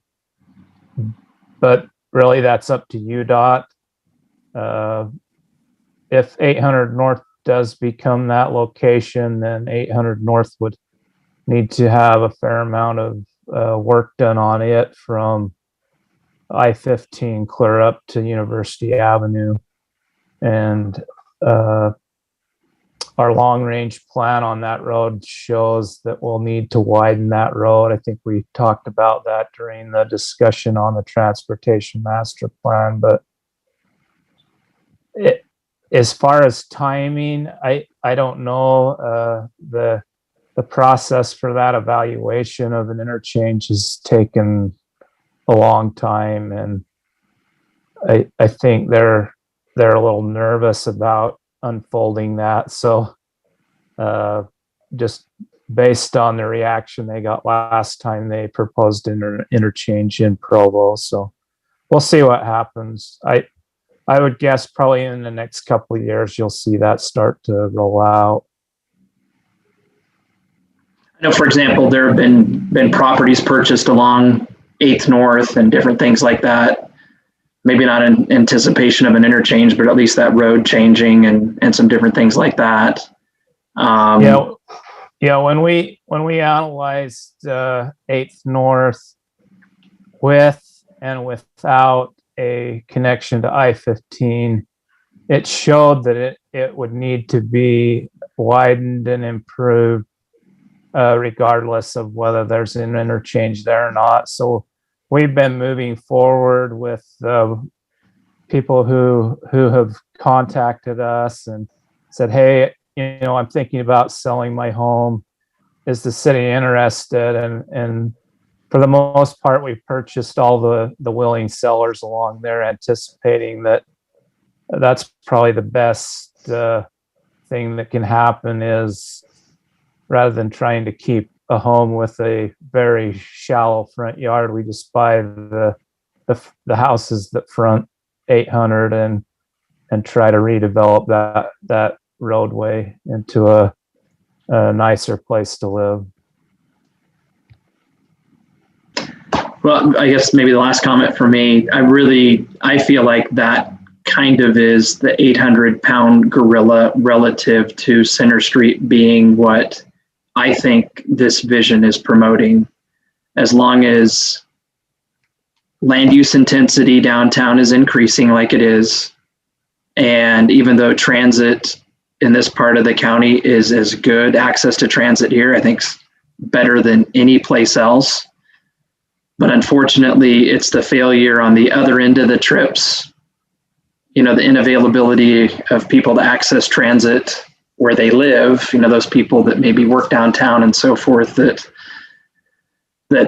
really that's up to UDOT. If 800 North does become that location, then 800 North would need to have a fair amount of work done on it from I-15 clear up to University Avenue. And our long range plan on that road shows that we'll need to widen that road. I think we talked about that during the discussion on the transportation master plan, but as far as timing, I don't know. The process for that evaluation of an interchange has taken a long time, and I think they're a little nervous about unfolding that. So just based on the reaction they got last time they proposed interchange in Provo. So we'll see what happens. I would guess probably in the next couple of years, you'll see that start to roll out. I know, for example, there have been properties purchased along 8th North and different things like that. Maybe not in anticipation of an interchange, but at least that road changing and some different things like that. When we analyzed 8th North with and without a connection to I-15, it showed that it would need to be widened and improved regardless of whether there's an interchange there or not. So we've been moving forward with people who have contacted us and said, hey, I'm thinking about selling my home. Is the city interested? And for the most part, we've purchased all the willing sellers along there, anticipating that that's probably the best thing that can happen, is rather than trying to keep a home with a very shallow front yard, we just buy the houses that front 800 and try to redevelop that roadway into a nicer place to live. Well, I guess maybe the last comment for me, I feel like that kind of is the 800-pound gorilla relative to Center Street being what I think this vision is promoting. As long as land use intensity downtown is increasing like it is, and even though transit in this part of the county is as good, access to transit here, I think, better than any place else. But unfortunately, it's the failure on the other end of the trips, the inavailability of people to access transit where they live, those people that maybe work downtown and so forth, that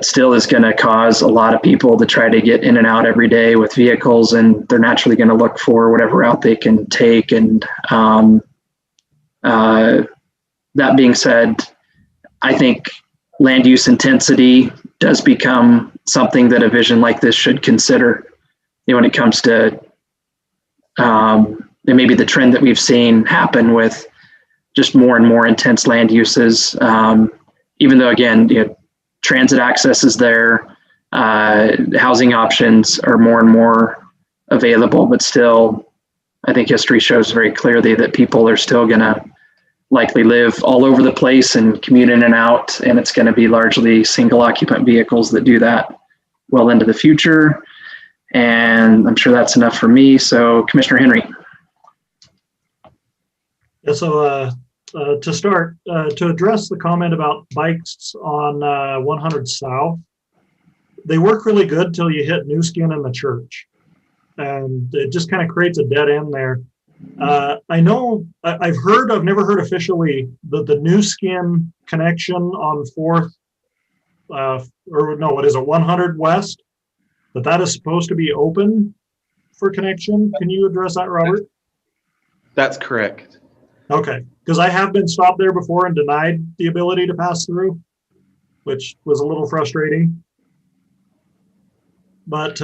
still is going to cause a lot of people to try to get in and out every day with vehicles, and they're naturally going to look for whatever route they can take. And that being said, I think land use intensity does become something that a vision like this should consider, when it comes to and maybe the trend that we've seen happen with just more and more intense land uses. Even though, again, transit access is there, housing options are more and more available, but still, I think history shows very clearly that people are still going to likely live all over the place and commute in and out, and it's going to be largely single occupant vehicles that do that well into the future. And I'm sure that's enough for me. So Commissioner Henry. Yeah, so to start, to address the comment about bikes on 100 South, they work really good till you hit New Skin in the church. And it just kind of creates a dead end there. I know, I've never heard officially that the New Skin connection on 4th, 100 West, that is supposed to be open for connection. Can you address that, Robert? That's correct. Okay, because I have been stopped there before and denied the ability to pass through, which was a little frustrating. But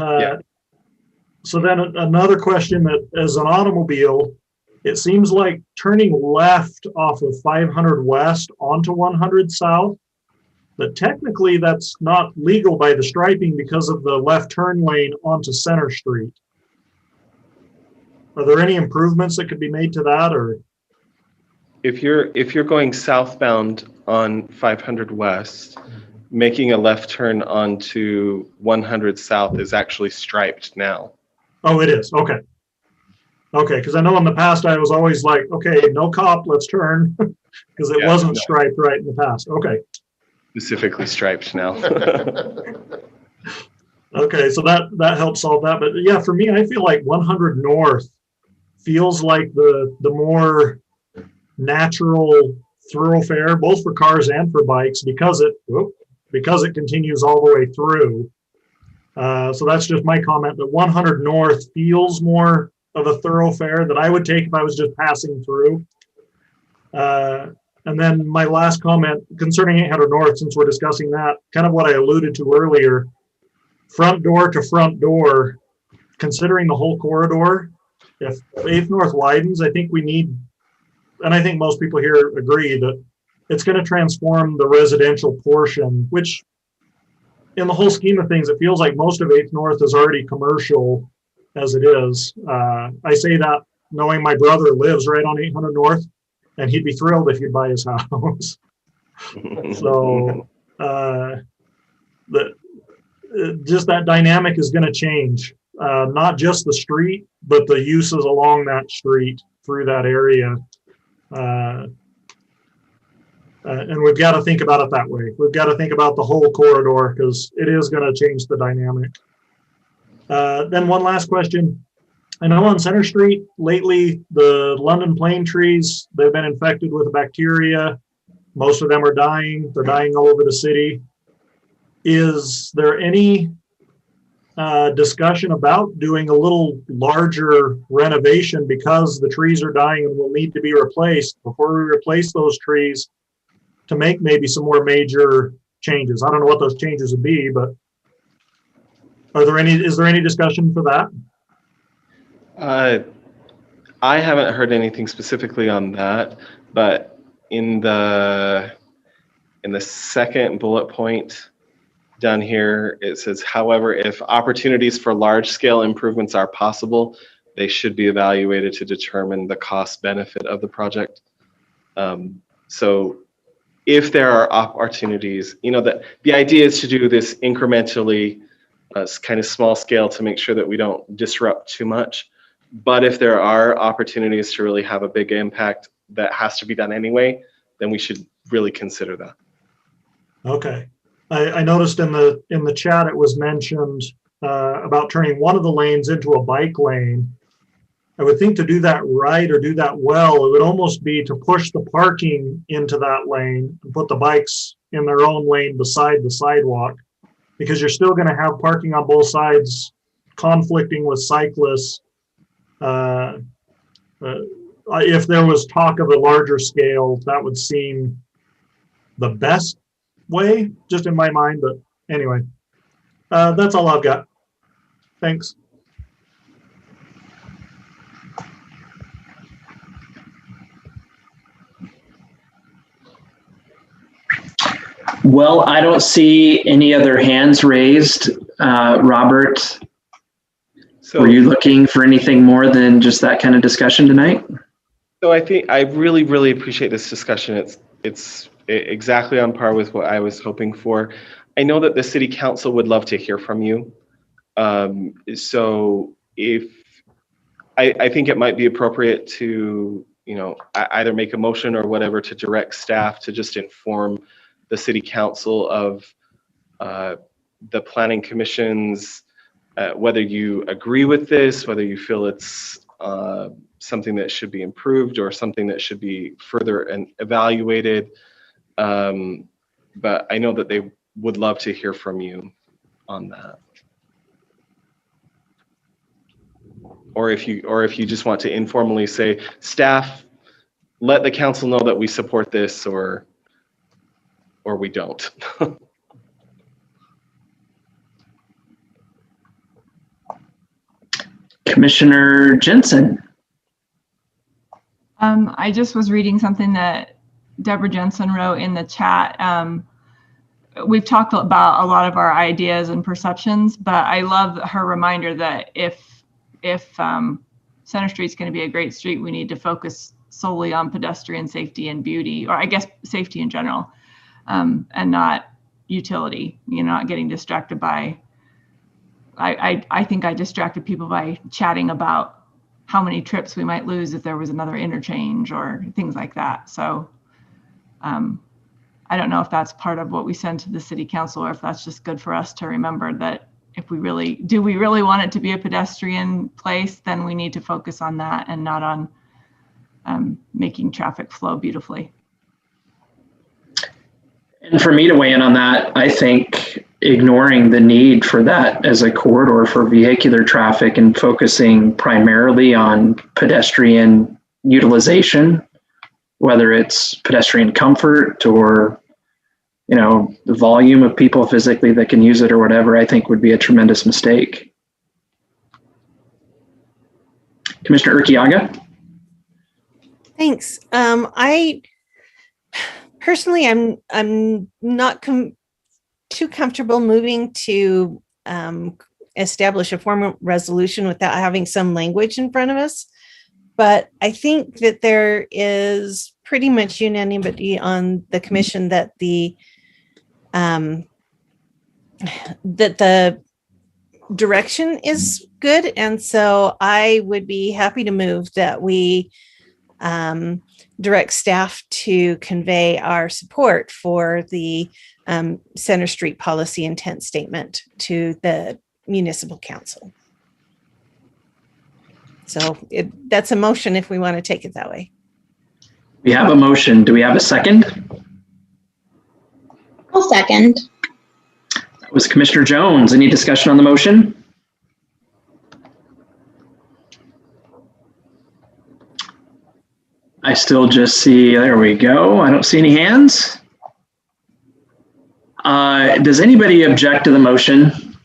So then another question, that as an automobile, it seems like turning left off of 500 West onto 100 South, but technically that's not legal by the striping because of the left turn lane onto Center Street. Are there any improvements that could be made to that, or? If you're going southbound on 500 West, making a left turn onto 100 South is actually striped now. Oh, it is. Okay. Okay, because I know in the past I was always like, okay, no cop, let's turn, because it wasn't striped right in the past. Okay. Specifically striped now. Okay, so that helps solve that. But yeah, for me, I feel like 100 North feels like the more natural thoroughfare, both for cars and for bikes, because it continues all the way through. So that's just my comment, that 100 North feels more of a thoroughfare that I would take if I was just passing through. And then my last comment concerning 800 North, since we're discussing that, kind of what I alluded to earlier, front door to front door, considering the whole corridor, if 8th North widens, I think we need, and I think most people here agree, that it's going to transform the residential portion, which in the whole scheme of things, it feels like most of 8th North is already commercial as it is. I say that knowing my brother lives right on 800 North, and he'd be thrilled if you'd buy his house. So just that dynamic is going to change, not just the street, but the uses along that street through that area. And we've got to think about it that way. We've got to think about the whole corridor, because it is going to change the dynamic. Then one last question. I know on Center Street lately, the London plane trees, they've been infected with a bacteria. Most of them are dying. They're dying all over the city. Is there any discussion about doing a little larger renovation because the trees are dying and will need to be replaced before we replace those trees to make maybe some more major changes. I don't know what those changes would be, but is there any discussion for that? I haven't heard anything specifically on that, but in the second bullet point down here, it says, however, if opportunities for large scale improvements are possible, they should be evaluated to determine the cost benefit of the project. So if there are opportunities, the idea is to do this incrementally, kind of small scale to make sure that we don't disrupt too much. But if there are opportunities to really have a big impact that has to be done anyway, then we should really consider that. Okay. I noticed in the chat it was mentioned about turning one of the lanes into a bike lane. I would think to do that right or do that well, it would almost be to push the parking into that lane and put the bikes in their own lane beside the sidewalk, because you're still going to have parking on both sides conflicting with cyclists. If there was talk of a larger scale, that would seem the best way, just in my mind. But anyway, that's all I've got. Thanks. Well, I don't see any other hands raised. Robert, were you looking for anything more than just that kind of discussion tonight? So I think I really, really appreciate this discussion. It's exactly on par with what I was hoping for. I know that the city council would love to hear from you. So if I think it might be appropriate to, either make a motion or whatever to direct staff to just inform the city council of the planning commission's, whether you agree with this, whether you feel it's something that should be improved or something that should be further evaluated. But I know that they would love to hear from you on that. Or if you just want to informally say, staff, let the council know that we support this, or we don't. Commissioner Jensen. I just was reading something that Deborah Jensen wrote in the chat. We've talked about a lot of our ideas and perceptions, but I love her reminder that if Center Street's going to be a great street, we need to focus solely on pedestrian safety and beauty, or I guess safety in general, and not utility. Not getting distracted by. I think I distracted people by chatting about how many trips we might lose if there was another interchange or things like that. So I don't know if that's part of what we send to the city council, or if that's just good for us to remember that if we really want it to be a pedestrian place, then we need to focus on that and not on making traffic flow beautifully. And for me to weigh in on that, I think ignoring the need for that as a corridor for vehicular traffic and focusing primarily on pedestrian utilization, whether it's pedestrian comfort or, the volume of people physically that can use it or whatever, I think would be a tremendous mistake. Commissioner Urquiaga? Thanks. I personally, I'm not too comfortable moving to establish a formal resolution without having some language in front of us. But I think that there is pretty much unanimity on the commission that the direction is good. And so I would be happy to move that we direct staff to convey our support for the Center Street policy intent statement to the municipal council. So that's a motion if we want to take it that way. We have a motion. Do we have a second? I'll second. That was Commissioner Jones. Any discussion on the motion? I still just see, there we go. I don't see any hands. Does anybody object to the motion?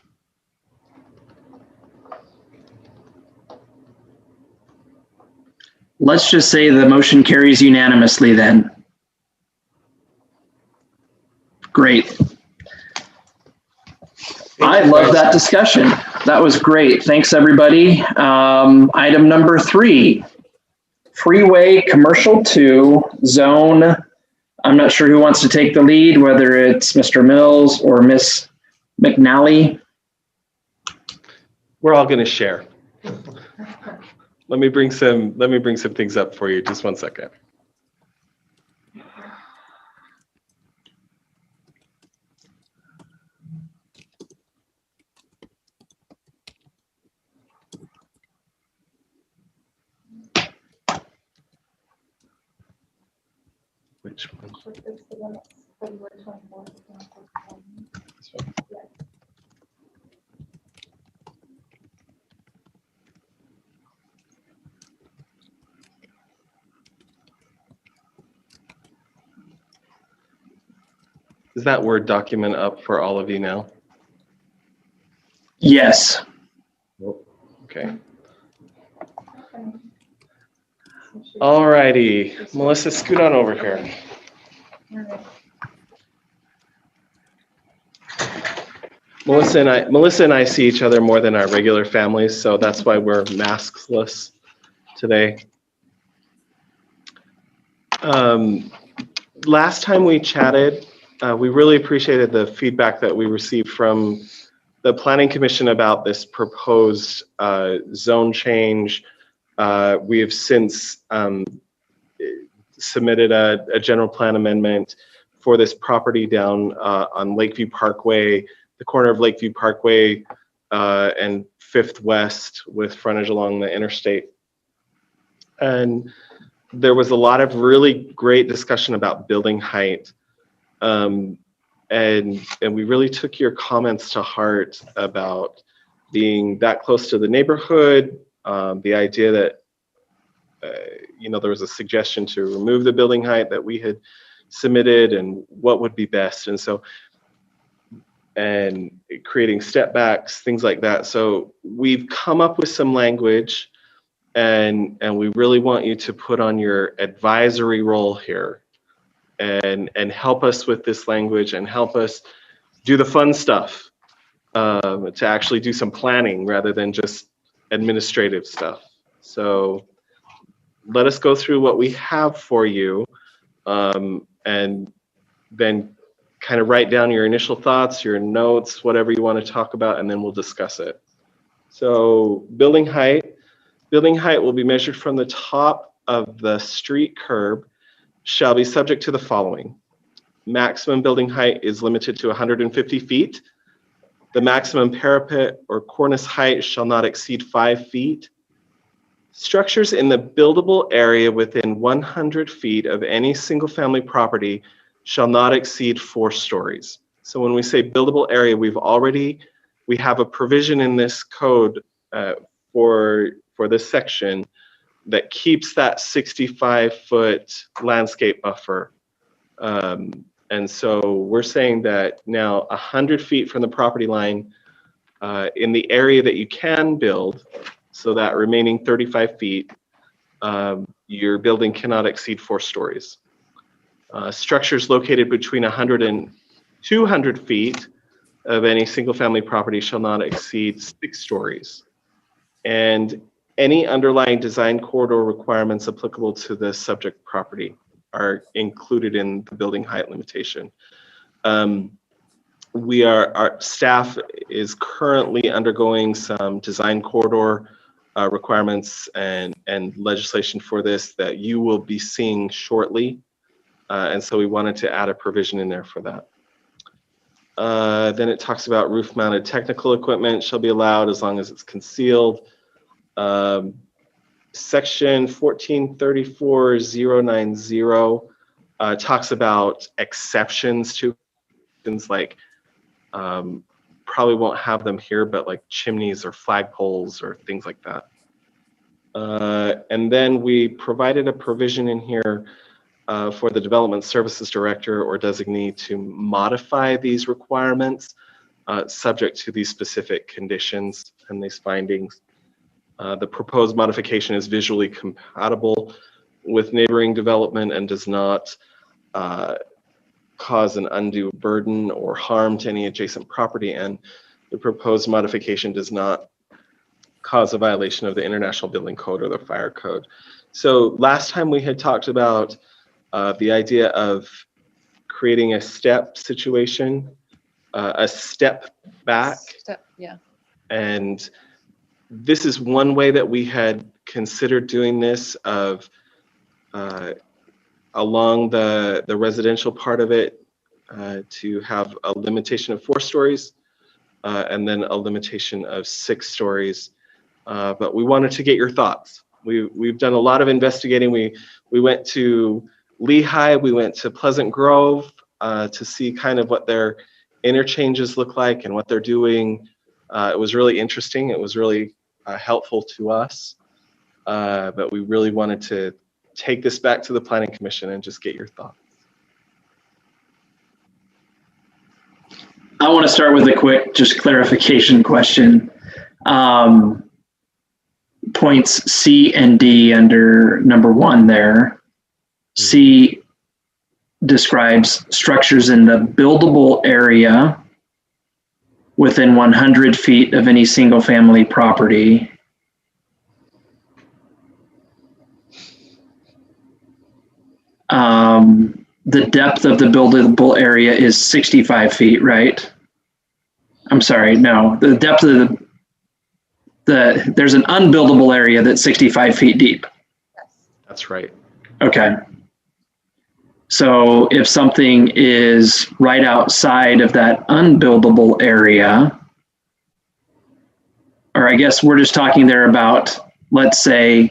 Let's just say the motion carries unanimously then. Great. I love that discussion. That was great. Thanks, everybody. Item number 3, Freeway Commercial 2 Zone. I'm not sure who wants to take the lead, whether it's Mr. Mills or Miss McNally. We're all going to share. Let me bring some things up for you. Just one second. Which one? Is that Word document up for all of you now? Yes. Okay. All righty. Melissa, scoot on over here. Melissa and I see each other more than our regular families, so that's why we're maskless today. Last time we chatted, we really appreciated the feedback that we received from the Planning Commission about this proposed zone change. We have since submitted a general plan amendment for this property down on Lakeview Parkway, the corner of Lakeview Parkway and 5th West with frontage along the interstate. And there was a lot of really great discussion about building height. And we really took your comments to heart about being that close to the neighborhood, the idea that, there was a suggestion to remove the building height that we had submitted and what would be best. And creating step backs, things like that. So we've come up with some language and we really want you to put on your advisory role here and help us with this language and help us do the fun stuff, to actually do some planning rather than just administrative stuff. So let us go through what we have for you, and then kind of write down your initial thoughts, your notes, whatever you want to talk about, and then we'll discuss it. So building height will be measured from the top of the street curb shall be subject to the following. Maximum building height is limited to 150 feet. The maximum parapet or cornice height shall not exceed 5 feet. Structures in the buildable area within 100 feet of any single-family property shall not exceed 4 stories. So when we say buildable area, we have a provision in this code for this section that keeps that 65-foot landscape buffer. And so we're saying that now 100 feet from the property line in the area that you can build, so that remaining 35 feet, your building cannot exceed 4 stories. Structures located between 100 and 200 feet of any single-family property shall not exceed 6 stories. And any underlying design corridor requirements applicable to the subject property are included in the building height limitation. Our staff is currently undergoing some design corridor requirements and legislation for this that you will be seeing shortly. And so we wanted to add a provision in there for that. Then it talks about roof mounted technical equipment shall be allowed as long as it's concealed. Section 1434.090 talks about exceptions to things like, probably won't have them here, but like chimneys or flagpoles or things like that. And then we provided a provision in here for the Development Services Director or designee to modify these requirements subject to these specific conditions and these findings. The proposed modification is visually compatible with neighboring development and does not cause an undue burden or harm to any adjacent property, and the proposed modification does not cause a violation of the International Building Code or the Fire Code. So last time we had talked about the idea of creating a step situation, a step back. Yeah. And this is one way that we had considered doing this of along the residential part of it to have a limitation of 4 stories and then a limitation of 6 stories. But we wanted to get your thoughts. We've done a lot of investigating. We went to Lehigh, we went to Pleasant Grove to see kind of what their interchanges look like and what they're doing. It was really interesting. It was really helpful to us. But we really wanted to take this back to the Planning Commission and just get your thoughts. I want to start with a quick just clarification question. Points C and D under number 1 there. C describes structures in the buildable area within 100 feet of any single family property. The depth of the buildable area is 65 feet, right? I'm sorry, no, the depth of there's an unbuildable area that's 65 feet deep. That's right. Okay. So if something is right outside of that unbuildable area, or I guess we're just talking there about, let's say,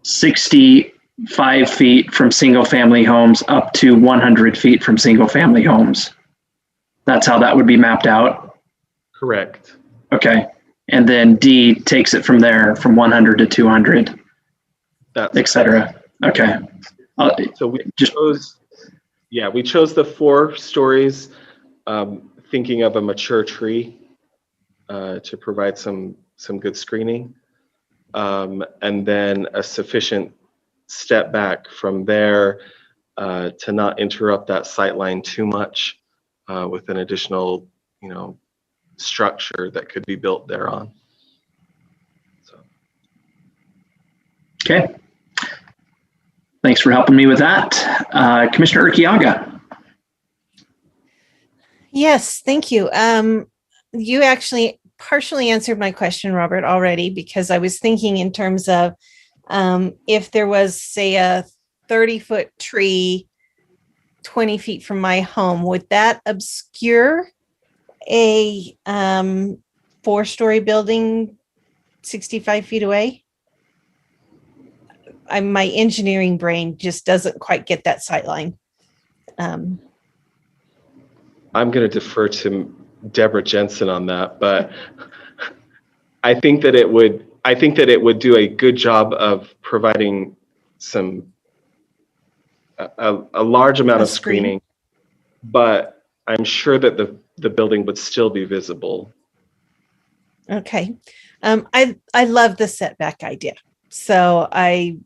65 feet from single family homes up to 100 feet from single family homes. That's how that would be mapped out? Correct. Okay. And then D takes it from there, from 100 to 200, et cetera. Okay. So we chose, we chose the 4 stories, thinking of a mature tree to provide some good screening, and then a sufficient step back from there to not interrupt that sight line too much with an additional, structure that could be built thereon. So. Okay. Thanks for helping me with that. Commissioner Urquiaga. Yes, thank you. You actually partially answered my question, Robert, already, because I was thinking in terms of if there was, say, a 30-foot tree 20 feet from my home, would that obscure a 4-story building 65 feet away? My engineering brain just doesn't quite get that sight line. I'm going to defer to Deborah Jensen on that, but I think that it would do a good job of providing a large amount of screening, but I'm sure that the building would still be visible. Okay. I love the setback idea. So I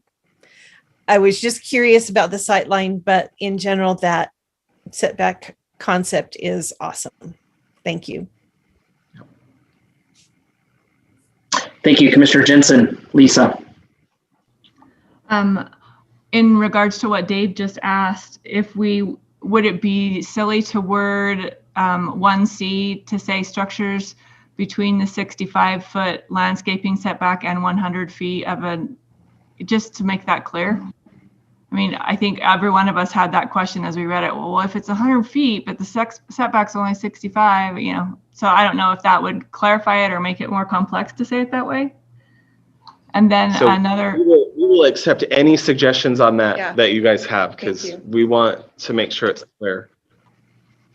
was just curious about the sight line, but in general, that setback concept is awesome. Thank you. Thank you, Commissioner Jensen. Lisa. In regards to what Dave just asked, would it be silly to word 1C to say structures between the 65-foot landscaping setback and 100 feet just to make that clear? I mean, I think every one of us had that question as we read it. Well, if it's 100 feet, but the setback's only 65, so I don't know if that would clarify it or make it more complex to say it that way. And then so we will accept any suggestions on that that you guys have, because we want to make sure it's clear.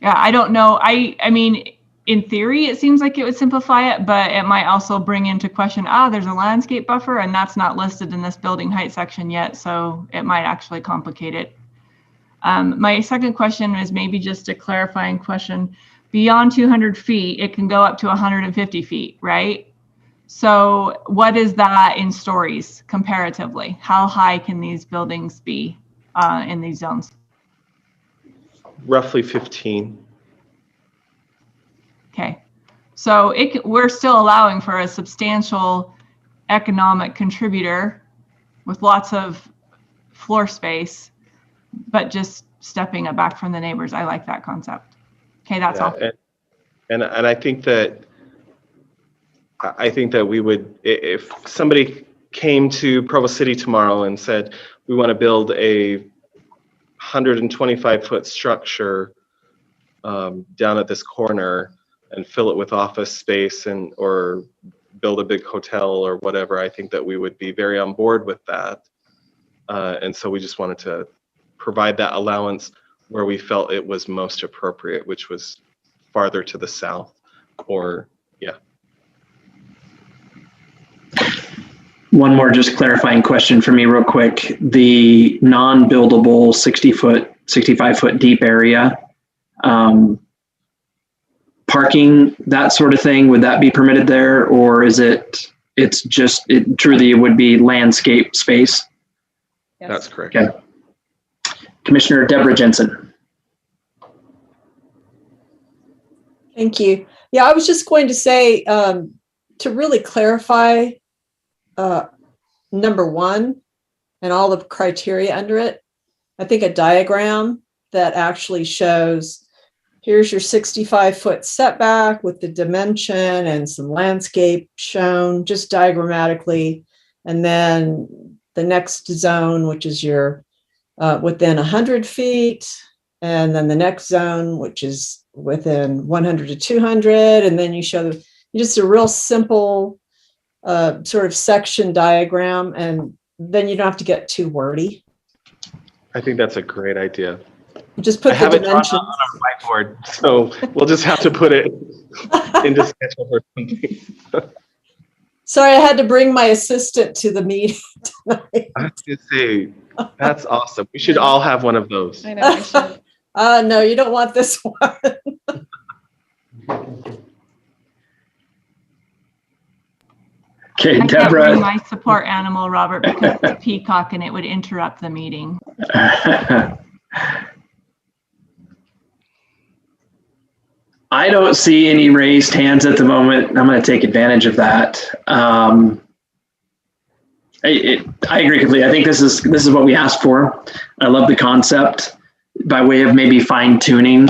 Yeah, I don't know. I mean, in theory, it seems like it would simplify it, but it might also bring into question, there's a landscape buffer and that's not listed in this building height section yet. So it might actually complicate it. My second question is maybe just a clarifying question. Beyond 200 feet, it can go up to 150 feet, right? So what is that in stories comparatively? How high can these buildings be in these zones? Roughly 15. Okay, so we're still allowing for a substantial economic contributor with lots of floor space, but just stepping it back from the neighbors. I like that concept. Okay, that's all. And I think that we would, if somebody came to Provo City tomorrow and said, we want to build a 125-foot structure down at this corner and fill it with office space or build a big hotel or whatever, I think that we would be very on board with that. And so we just wanted to provide that allowance where we felt it was most appropriate, which was farther to the south or, yeah. One more just clarifying question for me real quick. The non-buildable 65-foot deep area, parking, that sort of thing, would that be permitted there? Or is it truly would be landscape space? Yes. That's correct. Okay. Commissioner Deborah Jensen. Thank you. Yeah, I was just going to say, to really clarify number one and all the criteria under it, I think a diagram that actually shows here's your 65-foot setback with the dimension and some landscape shown just diagrammatically. And then the next zone, which is your within 100 feet. And then the next zone, which is within 100 to 200. And then you show just a real simple sort of section diagram. And then you don't have to get too wordy. I think that's a great idea. Just put the dimensions on our whiteboard, so we'll just have to put it into schedule or something. Sorry, I had to bring my assistant to the meeting tonight. I was going to say, that's awesome. We should all have one of those. I know, we should. No, you don't want this one. Okay, I can't Deborah. bring my support animal, Robert, because it's a peacock and it would interrupt the meeting. I don't see any raised hands at the moment. I'm going to take advantage of that. I agree completely. I think this is what we asked for. I love the concept. By way of maybe fine tuning,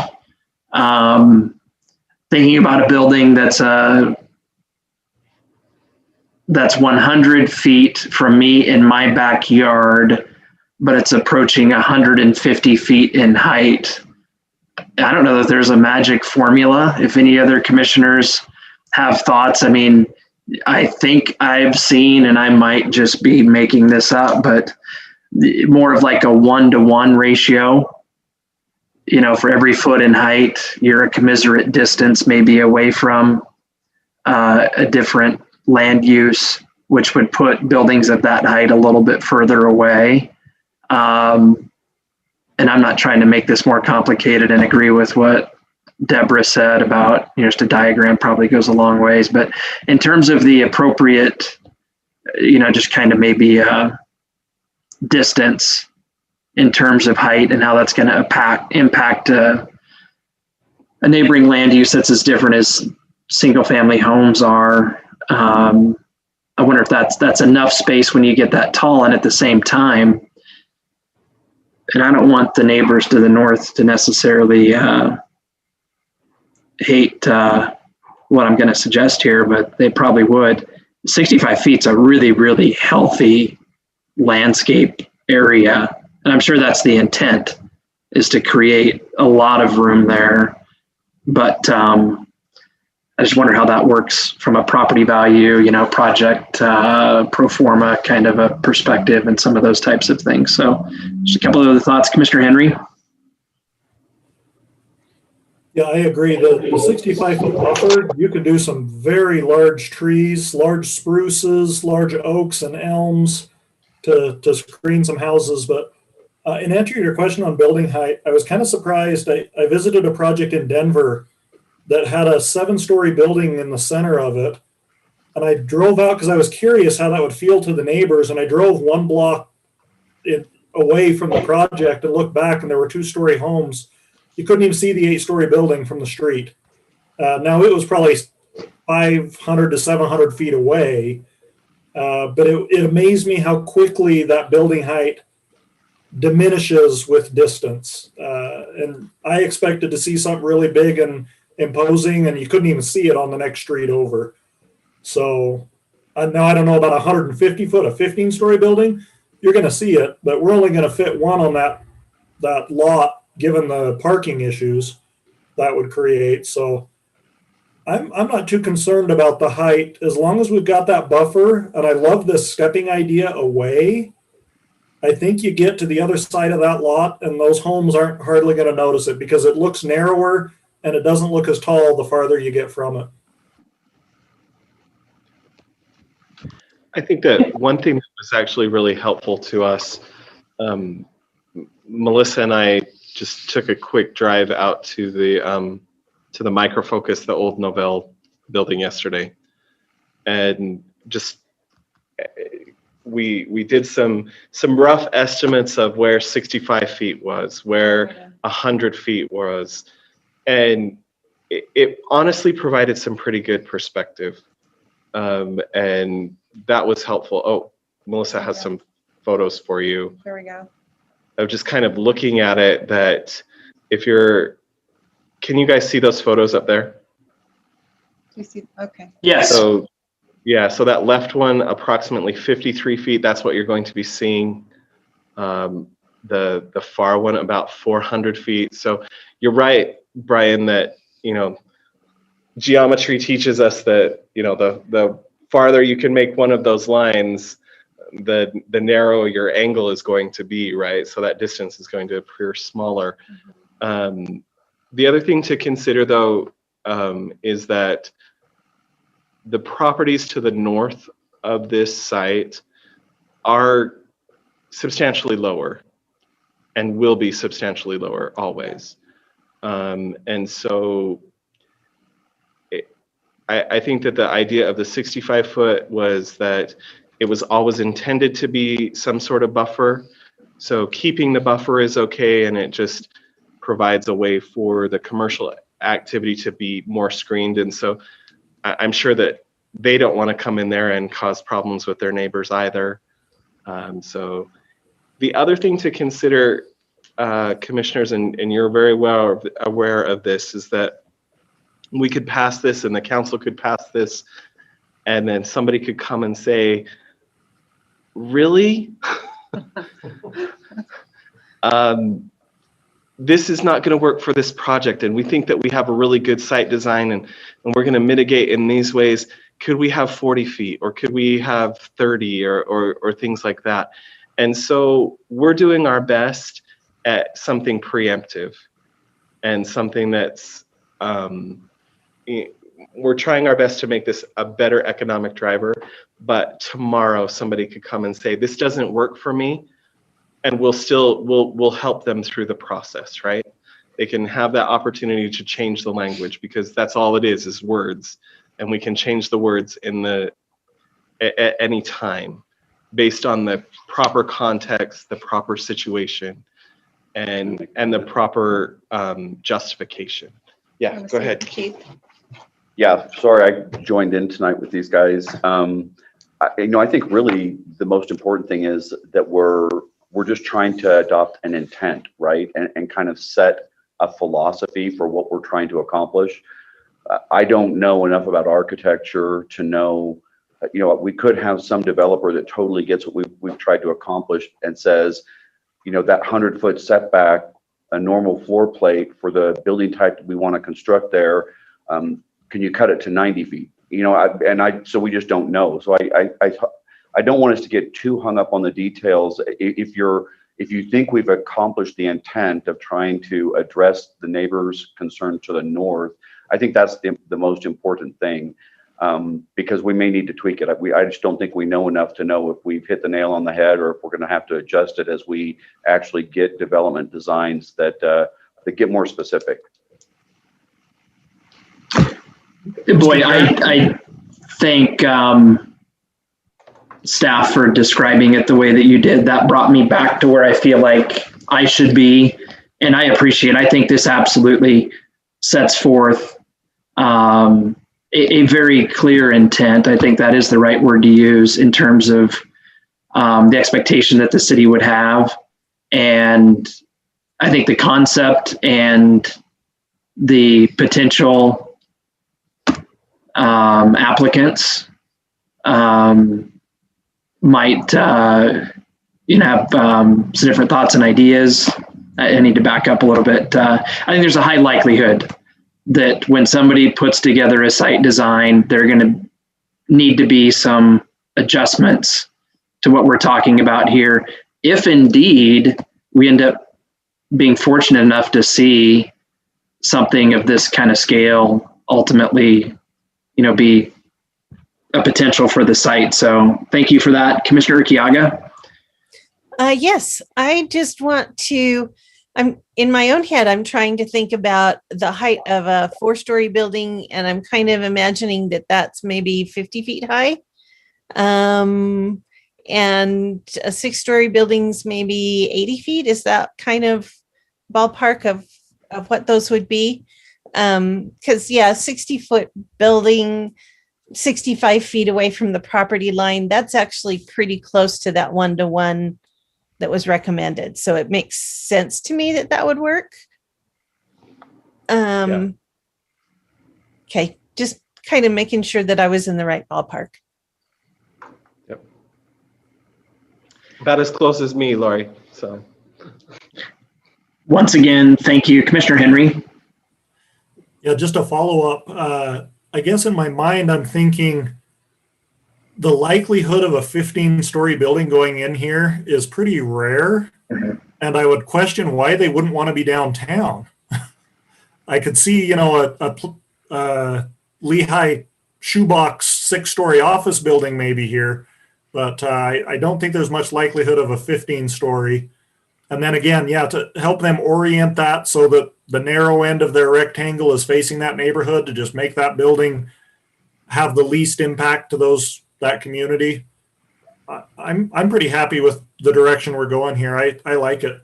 thinking about a building that's 100 feet from me in my backyard, but it's approaching 150 feet in height. I don't know that there's a magic formula. If any other commissioners have thoughts, I mean, I think I've seen, and I might just be making this up, but more of like a 1-to-1 ratio. You know, for every foot in height, you're a commensurate distance maybe away from a different land use, which would put buildings of that height a little bit further away. And I'm not trying to make this more complicated, and agree with what Deborah said about, just a diagram probably goes a long ways. But in terms of the appropriate, just kind of maybe distance in terms of height and how that's going to impact a neighboring land use that's as different as single family homes are. I wonder if that's enough space when you get that tall, and at the same time, and I don't want the neighbors to the north to necessarily hate what I'm going to suggest here, but they probably would. 65 feet's a really, really healthy landscape area. And I'm sure that's the intent, is to create a lot of room there. But I just wonder how that works from a property value, project pro forma kind of a perspective, and some of those types of things. So just a couple of other thoughts. Commissioner Henry? Yeah, I agree. The 65-foot buffer, you could do some very large trees, large spruces, large oaks and elms to screen some houses. But in answer to your question on building height, I was kind of surprised. I visited a project in Denver that had a 7-story building in the center of it. And I drove out because I was curious how that would feel to the neighbors. And I drove 1 block away from the project and looked back, and there were 2-story homes. You couldn't even see the 8-story building from the street. Now it was probably 500 to 700 feet away, but it amazed me how quickly that building height diminishes with distance. And I expected to see something really big and imposing, and you couldn't even see it on the next street over. So now I don't know about 150 foot, a 15-story building. You're going to see it, but we're only going to fit one on that lot, given the parking issues that would create. So I'm not too concerned about the height as long as we've got that buffer. And I love this stepping idea away. I think you get to the other side of that lot and those homes aren't hardly going to notice it because it looks narrower and it doesn't look as tall the farther you get from it. I think that one thing that was actually really helpful to us, Melissa and I just took a quick drive out to the Micro Focus, the old Novell building yesterday, and just we did some rough estimates of where 65 feet was, where 100 feet was, and it honestly provided some pretty good perspective, and that was helpful. Oh, Melissa has some photos for you. There we go. Of just kind of looking at it, that if you're, can you guys see those photos up there? Do you see? Okay. Yes. So yeah, so that left one, approximately 53 feet, that's what you're going to be seeing. The far one, about 400 feet. So you're right, Brian, that, you know, geometry teaches us that, you know, the farther you can make one of those lines, the narrower your angle is going to be, right? So that distance is going to appear smaller. Mm-hmm. The other thing to consider, though, is that the properties to the north of this site are substantially lower and will be substantially lower always. And so I think that the idea of the 65 foot was that it was always intended to be some sort of buffer. So keeping the buffer is okay, and it just provides a way for the commercial activity to be more screened. And so I'm sure that they don't want to come in there and cause problems with their neighbors either. So the other thing to consider, commissioners, and you're very well aware of this, is that we could pass this and the council could pass this, and then somebody could come and say, really? This is not going to work for this project, and we think that we have a really good site design, and we're going to mitigate in these ways. Could we have 40 feet, or could we have 30, or things like that? And so we're doing our best at something preemptive and something that's, we're trying our best to make this a better economic driver, but tomorrow somebody could come and say, this doesn't work for me, and we'll help them through the process, right? They can have that opportunity to change the language, because that's all it is words, and we can change the words at any time based on the proper context, the proper situation, and the proper justification. Yeah, go ahead, Keith. Yeah, sorry, I joined in tonight with these guys. I think really the most important thing is that we're just trying to adopt an intent, right? And kind of set a philosophy for what we're trying to accomplish. I don't know enough about architecture to know, we could have some developer that totally gets what we've tried to accomplish and says, that 100-foot setback, a normal floor plate for the building type that we want to construct there, can you cut it to 90 feet? So we just don't know. So I don't want us to get too hung up on the details. If you're if you think we've accomplished the intent of trying to address the neighbors' concern to the north, I think that's the most important thing, because we may need to tweak it. I just don't think we know enough to know if we've hit the nail on the head or if we're going to have to adjust it as we actually get development designs that get more specific. Boy, I thank staff for describing it the way that you did. That brought me back to where I feel like I should be. And I think this absolutely sets forth a very clear intent. I think that is the right word to use in terms of the expectation that the city would have. And I think the concept and the potential applicants might have some different thoughts and ideas. I need to back up a little bit. I think there's a high likelihood that when somebody puts together a site design, there are going to need to be some adjustments to what we're talking about here. If indeed we end up being fortunate enough to see something of this kind of scale ultimately, be a potential for the site. So thank you for that, Commissioner Kaga. Yes, I just want to, I'm in my own head, I'm trying to think about the height of a 4-story building, and I'm kind of imagining that that's maybe 50 feet high. And a 6-story building's maybe 80 feet. Is that kind of ballpark of what those would be? Because 60-foot building, 65 feet away from the property line, that's actually pretty close to that 1-to-1 that was recommended. So it makes sense to me that would work. Okay, just kind of making sure that I was in the right ballpark. Yep. About as close as me, Lori. So once again, thank you, Commissioner Henry. Yeah, just a follow-up. I guess in my mind, I'm thinking the likelihood of a 15-story building going in here is pretty rare. And I would question why they wouldn't want to be downtown. I could see, a Lehigh shoebox 6-story office building maybe here, but I don't think there's much likelihood of a 15-story. And then again, to help them orient that so that the narrow end of their rectangle is facing that neighborhood to just make that building have the least impact to that community. I'm pretty happy with the direction we're going here. I like it.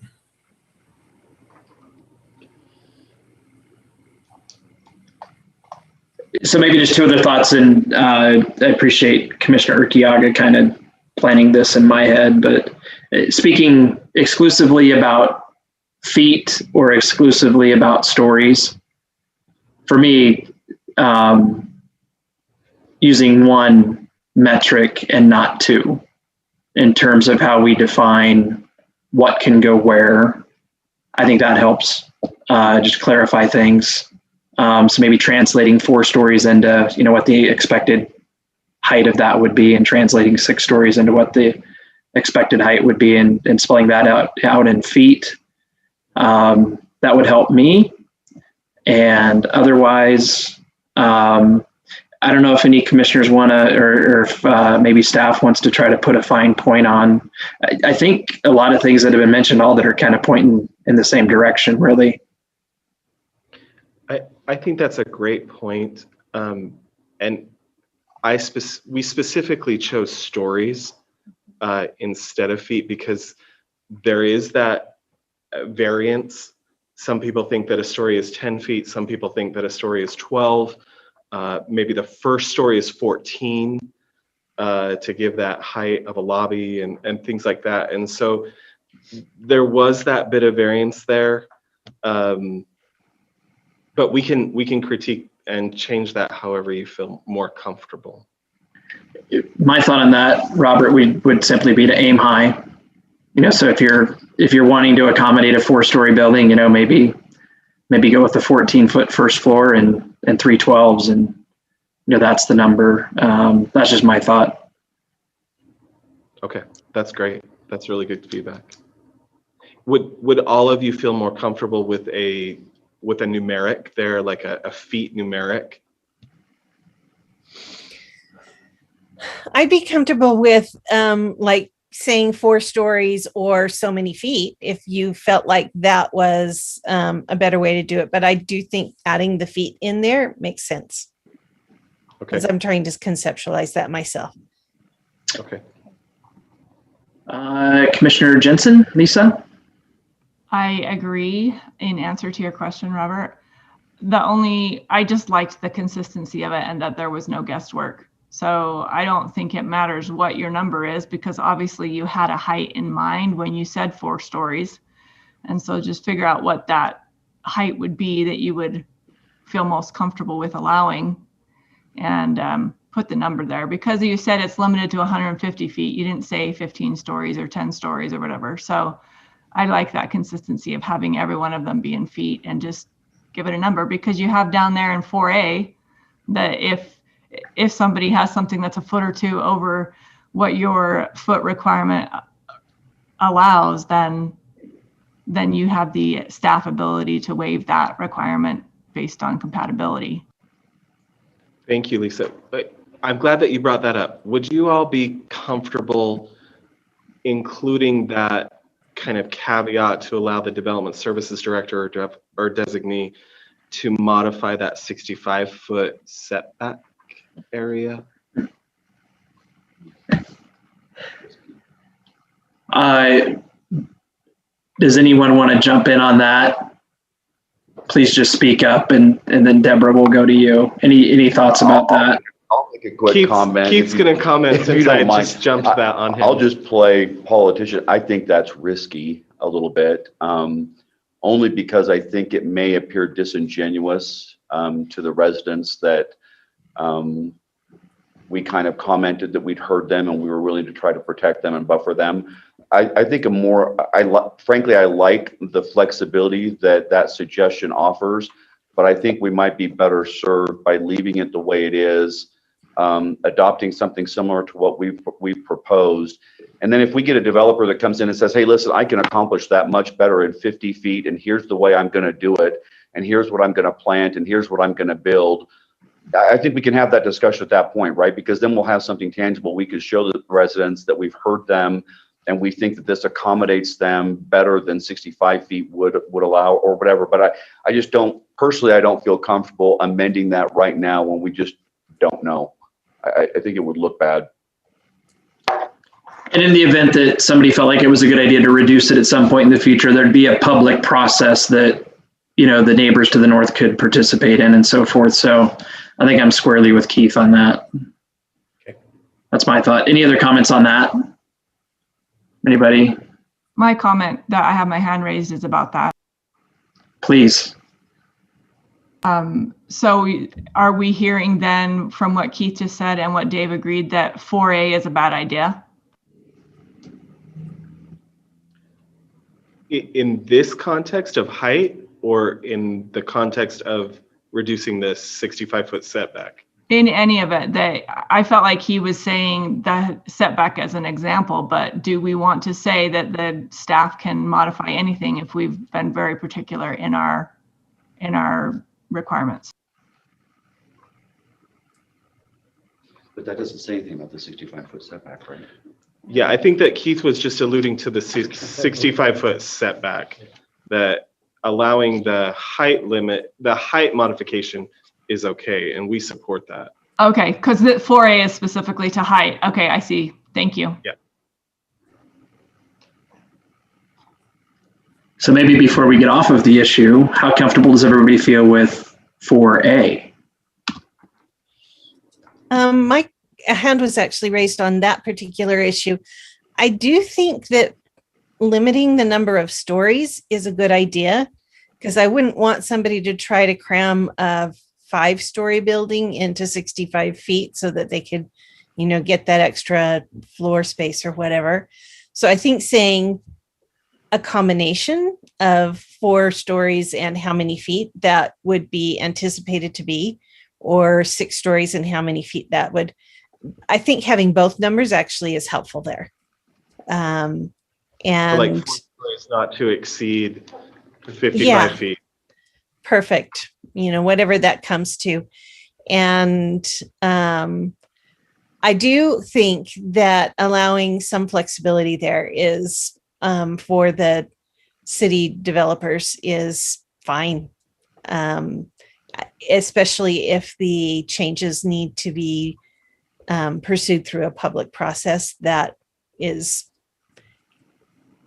So maybe just two other thoughts, and I appreciate Commissioner Kaga kind of planning this in my head, but speaking exclusively about feet or exclusively about stories, for me, using one metric and not two in terms of how we define what can go where, I think that helps just clarify things. So maybe translating 4 stories into, what the expected height of that would be, and translating 6 stories into what the expected height would be, and spelling that out in feet. That would help me. And otherwise, I don't know if any commissioners want to, or if maybe staff wants to try to put a fine point on. I think a lot of things that have been mentioned, all that are kind of pointing in the same direction, really. I think that's a great point. And we specifically chose stories instead of feet because there is that variance. Some people think that a story is 10 feet. Some people think that a story is 12. Maybe the first story is 14 to give that height of a lobby and things like that. And so there was that bit of variance there. But we can critique and change that however you feel more comfortable. My thought on that, Robert, would simply be to aim high. So if you're wanting to accommodate a 4-story building, maybe go with the 14-foot first floor and 3 12s, and that's the number. That's just my thought. Okay, that's great. That's really good feedback. would all of you feel more comfortable with a numeric there, like a feet numeric? I'd be comfortable with like saying 4 stories or so many feet if you felt like that was a better way to do it. But I do think adding the feet in there makes sense. Okay. Because I'm trying to conceptualize that myself. Okay. Commissioner Jensen, Lisa? I agree in answer to your question, Robert. I just liked the consistency of it and that there was no guesswork. So I don't think it matters what your number is, because obviously you had a height in mind when you said 4 stories. And so just figure out what that height would be that you would feel most comfortable with allowing, and put the number there, because you said it's limited to 150 feet. You didn't say 15 stories or 10 stories or whatever. So I like that consistency of having every one of them be in feet and just give it a number, because you have down there in 4A that if somebody has something that's a foot or 2 over what your foot requirement allows, then you have the staff ability to waive that requirement based on compatibility. Thank you, Lisa. I'm glad that you brought that up. Would you all be comfortable including that kind of caveat to allow the development services director or designee to modify that 65-foot setback area? Does anyone want to jump in on that? Please just speak up, and then Deborah will go to you. Any thoughts about that? I'll make a quick comment. Keith's going to comment since I just jumped that on him. I'll just play politician. I think that's risky a little bit, only because I think it may appear disingenuous to the residents that we kind of commented that we'd heard them and we were willing to try to protect them and buffer them. I think frankly, I like the flexibility that suggestion offers, but I think we might be better served by leaving it the way it is, adopting something similar to what we've proposed. And then if we get a developer that comes in and says, hey, listen, I can accomplish that much better in 50 feet, and here's the way I'm going to do it, and here's what I'm going to plant, and here's what I'm going to build, I think we can have that discussion at that point, right? Because then we'll have something tangible. We can show the residents that we've heard them, and we think that this accommodates them better than 65 feet would allow, or whatever. But I just don't, personally, I don't feel comfortable amending that right now when we just don't know. I think it would look bad. And in the event that somebody felt like it was a good idea to reduce it at some point in the future, there'd be a public process that, the neighbors to the north could participate in and so forth. So I think I'm squarely with Keith on that. Okay. That's my thought. Any other comments on that? Anybody? My comment that I have my hand raised is about that. Please. So are we hearing then from what Keith just said and what Dave agreed that 4A is a bad idea? In this context of height, or in the context of reducing the 65-foot setback? In any of it, I felt like he was saying the setback as an example, but do we want to say that the staff can modify anything if we've been very particular in our requirements? But that doesn't say anything about the 65-foot setback, right? Yeah, I think that Keith was just alluding to the 65-foot setback, that allowing the height limit, the height modification is okay, and we support that. Okay, because the 4A is specifically to height. Okay, I see. Thank you. Yeah. So maybe before we get off of the issue, how comfortable does everybody feel with 4A? My hand was actually raised on that particular issue. I do think that limiting the number of stories is a good idea, because I wouldn't want somebody to try to cram a 5-story building into 65 feet so that they could, get that extra floor space or whatever. So I think saying a combination of 4 stories and how many feet that would be anticipated to be, or 6 stories and how many feet that would, I think having both numbers actually is helpful there. And like It's not to exceed 55 Yeah. feet. Perfect. Whatever that comes to. And I do think that allowing some flexibility there is for the city developers is fine. Especially if the changes need to be pursued through a public process, that is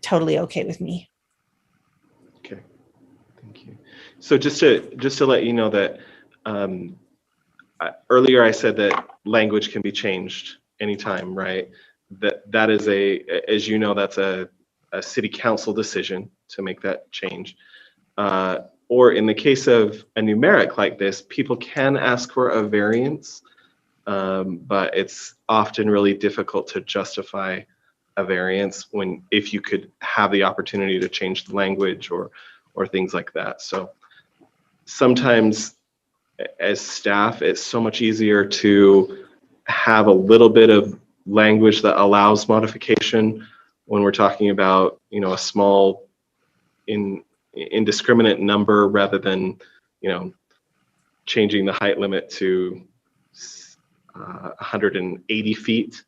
totally okay with me. Okay, thank you. So just to let you know that earlier I said that language can be changed anytime, right? That is as you know, that's a city council decision to make that change. Or in the case of a numeric like this, people can ask for a variance, but it's often really difficult to justify a variance if you could have the opportunity to change the language or things like that. So sometimes as staff, it's so much easier to have a little bit of language that allows modification when we're talking about, a small indiscriminate number rather than, changing the height limit to 180 feet.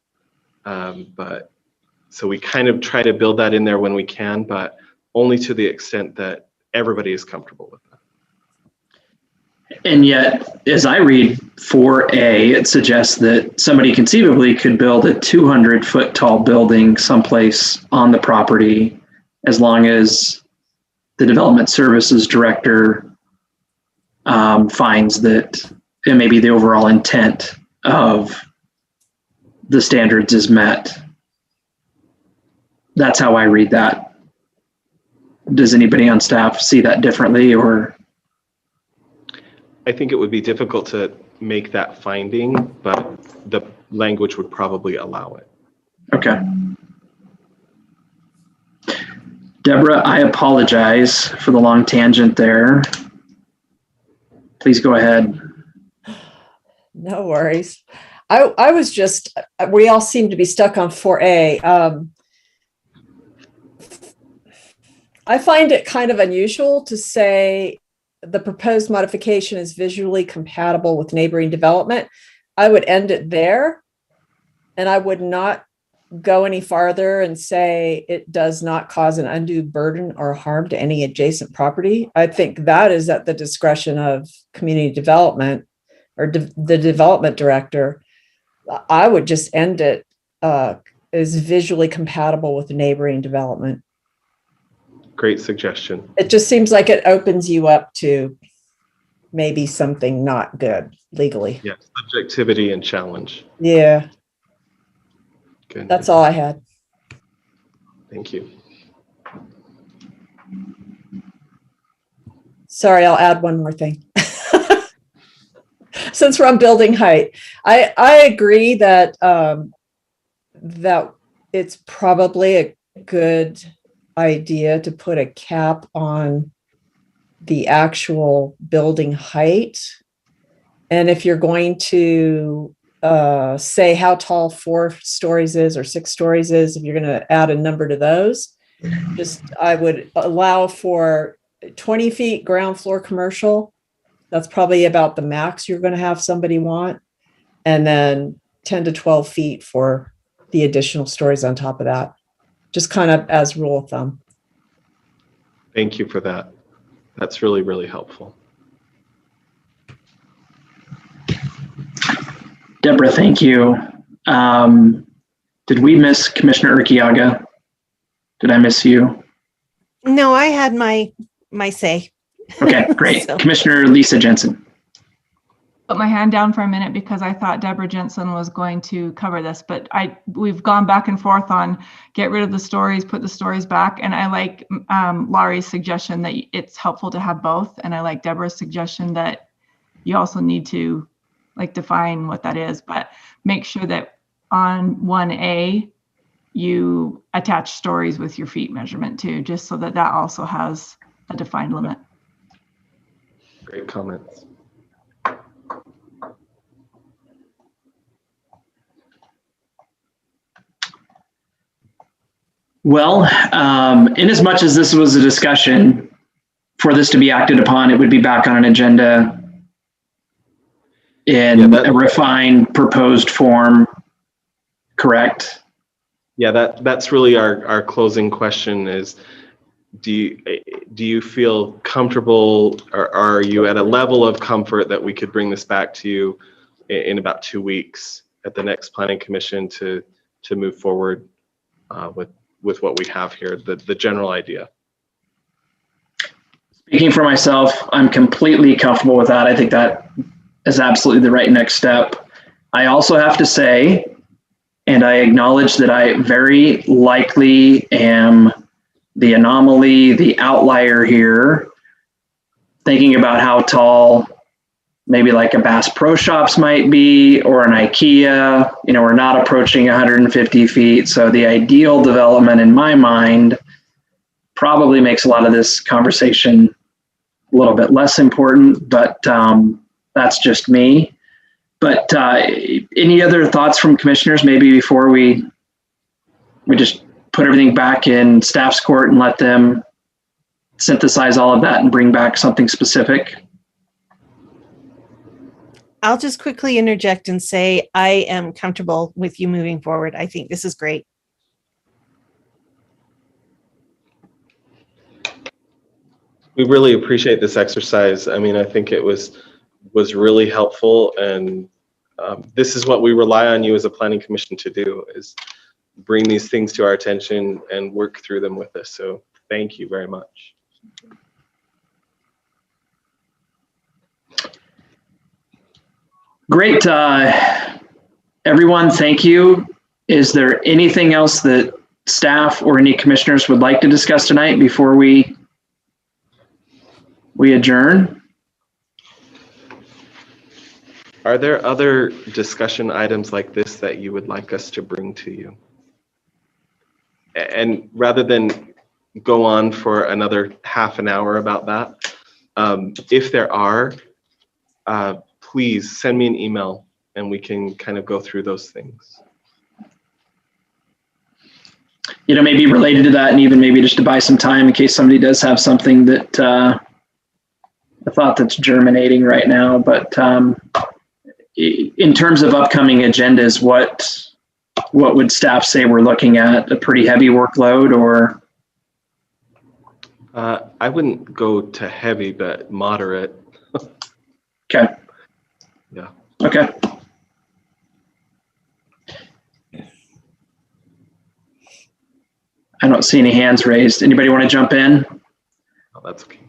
But so we kind of try to build that in there when we can, but only to the extent that everybody is comfortable with that. And yet, as I read 4A, it suggests that somebody conceivably could build a 200-foot tall building someplace on the property as long as the development services director finds that it may be the overall intent of the standards is met. That's how I read that. Does anybody on staff see that differently, or? I think it would be difficult to make that finding, but the language would probably allow it. Okay. Deborah, I apologize for the long tangent there. Please go ahead. No worries. I was just, we all seem to be stuck on 4A. I find it kind of unusual to say the proposed modification is visually compatible with neighboring development. I would end it there, and I would not go any farther and say it does not cause an undue burden or harm to any adjacent property. I think that is at the discretion of community development or the development director. I would just end it as visually compatible with the neighboring development. Great suggestion. It just seems like it opens you up to maybe something not good legally. Yeah, subjectivity and challenge. Yeah. Good. That's all I had. Thank you. Sorry, I'll add one more thing. Since we're on building height, I agree that that it's probably a good idea to put a cap on the actual building height. And if you're going to say how tall 4 stories is or 6 stories is, if you're going to add a number to those, I would allow for 20 feet ground floor commercial. That's probably about the max you're going to have somebody want. And then 10 to 12 feet for the additional stories on top of that, just kind of as rule of thumb. Thank you for that. That's really, really helpful. Deborah, thank you. Did we miss Commissioner Urquiaga? Did I miss you? No, I had my say. Okay, great. So. Commissioner Lisa Jensen. Put my hand down for a minute because I thought Deborah Jensen was going to cover this, but we've gone back and forth on get rid of the stories, put the stories back. And I like Laurie's suggestion that it's helpful to have both. And I like Deborah's suggestion that you also need to define what that is, but make sure that on 1A, you attach stories with your feet measurement too, just so that also has a defined limit. Great comments. Well, in as much as this was a discussion, for this to be acted upon, it would be back on an agenda in a refined proposed form, correct? Yeah, that's really our closing question is, do you feel comfortable, or are you at a level of comfort that we could bring this back to you in about 2 weeks at the next planning commission to move forward with what we have here, the general idea? Speaking for myself, I'm completely comfortable with that. I think that is absolutely the right next step. I also have to say, and I acknowledge that I very likely am the anomaly, the outlier here, thinking about how tall maybe like a Bass Pro Shops might be, or an IKEA. You know, we're not approaching 150 feet. So the ideal development in my mind probably makes a lot of this conversation a little bit less important, but that's just me. But any other thoughts from commissioners, maybe before we just put everything back in staff's court and let them synthesize all of that and bring back something specific? I'll just quickly interject and say I am comfortable with you moving forward. I think this is great. We really appreciate this exercise. I mean, I think it was really helpful, and this is what we rely on you as a planning commission to do, is bring these things to our attention and work through them with us. So thank you very much. Great. Everyone, thank you. Is there anything else that staff or any commissioners would like to discuss tonight before we adjourn? Are there other discussion items like this that you would like us to bring to you? And rather than go on for another half an hour about that, if there are, please send me an email and we can kind of go through those things. You know, maybe related to that, and even maybe just to buy some time in case somebody does have something that a thought that's germinating right now. But in terms of upcoming agendas, what would staff say we're looking at? A pretty heavy workload, or? I wouldn't go to heavy, but moderate. Okay. Yeah. Okay. I don't see any hands raised. Anybody want to jump in? Oh, that's okay.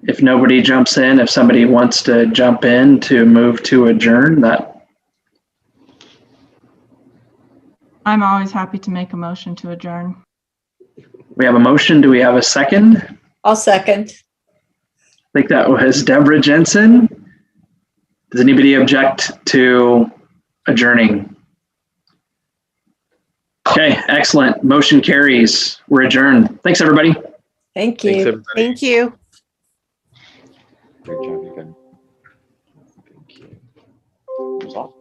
If nobody jumps in, if somebody wants to jump in to move to adjourn, that. I'm always happy to make a motion to adjourn. We have a motion. Do we have a second? I'll second. I think that was Deborah Jensen. Does anybody object to adjourning? Okay, excellent. Motion carries. We're adjourned. Thanks, everybody. Thank you. Thanks, everybody. Thank you. Great job, you guys. Thank you. It was awesome.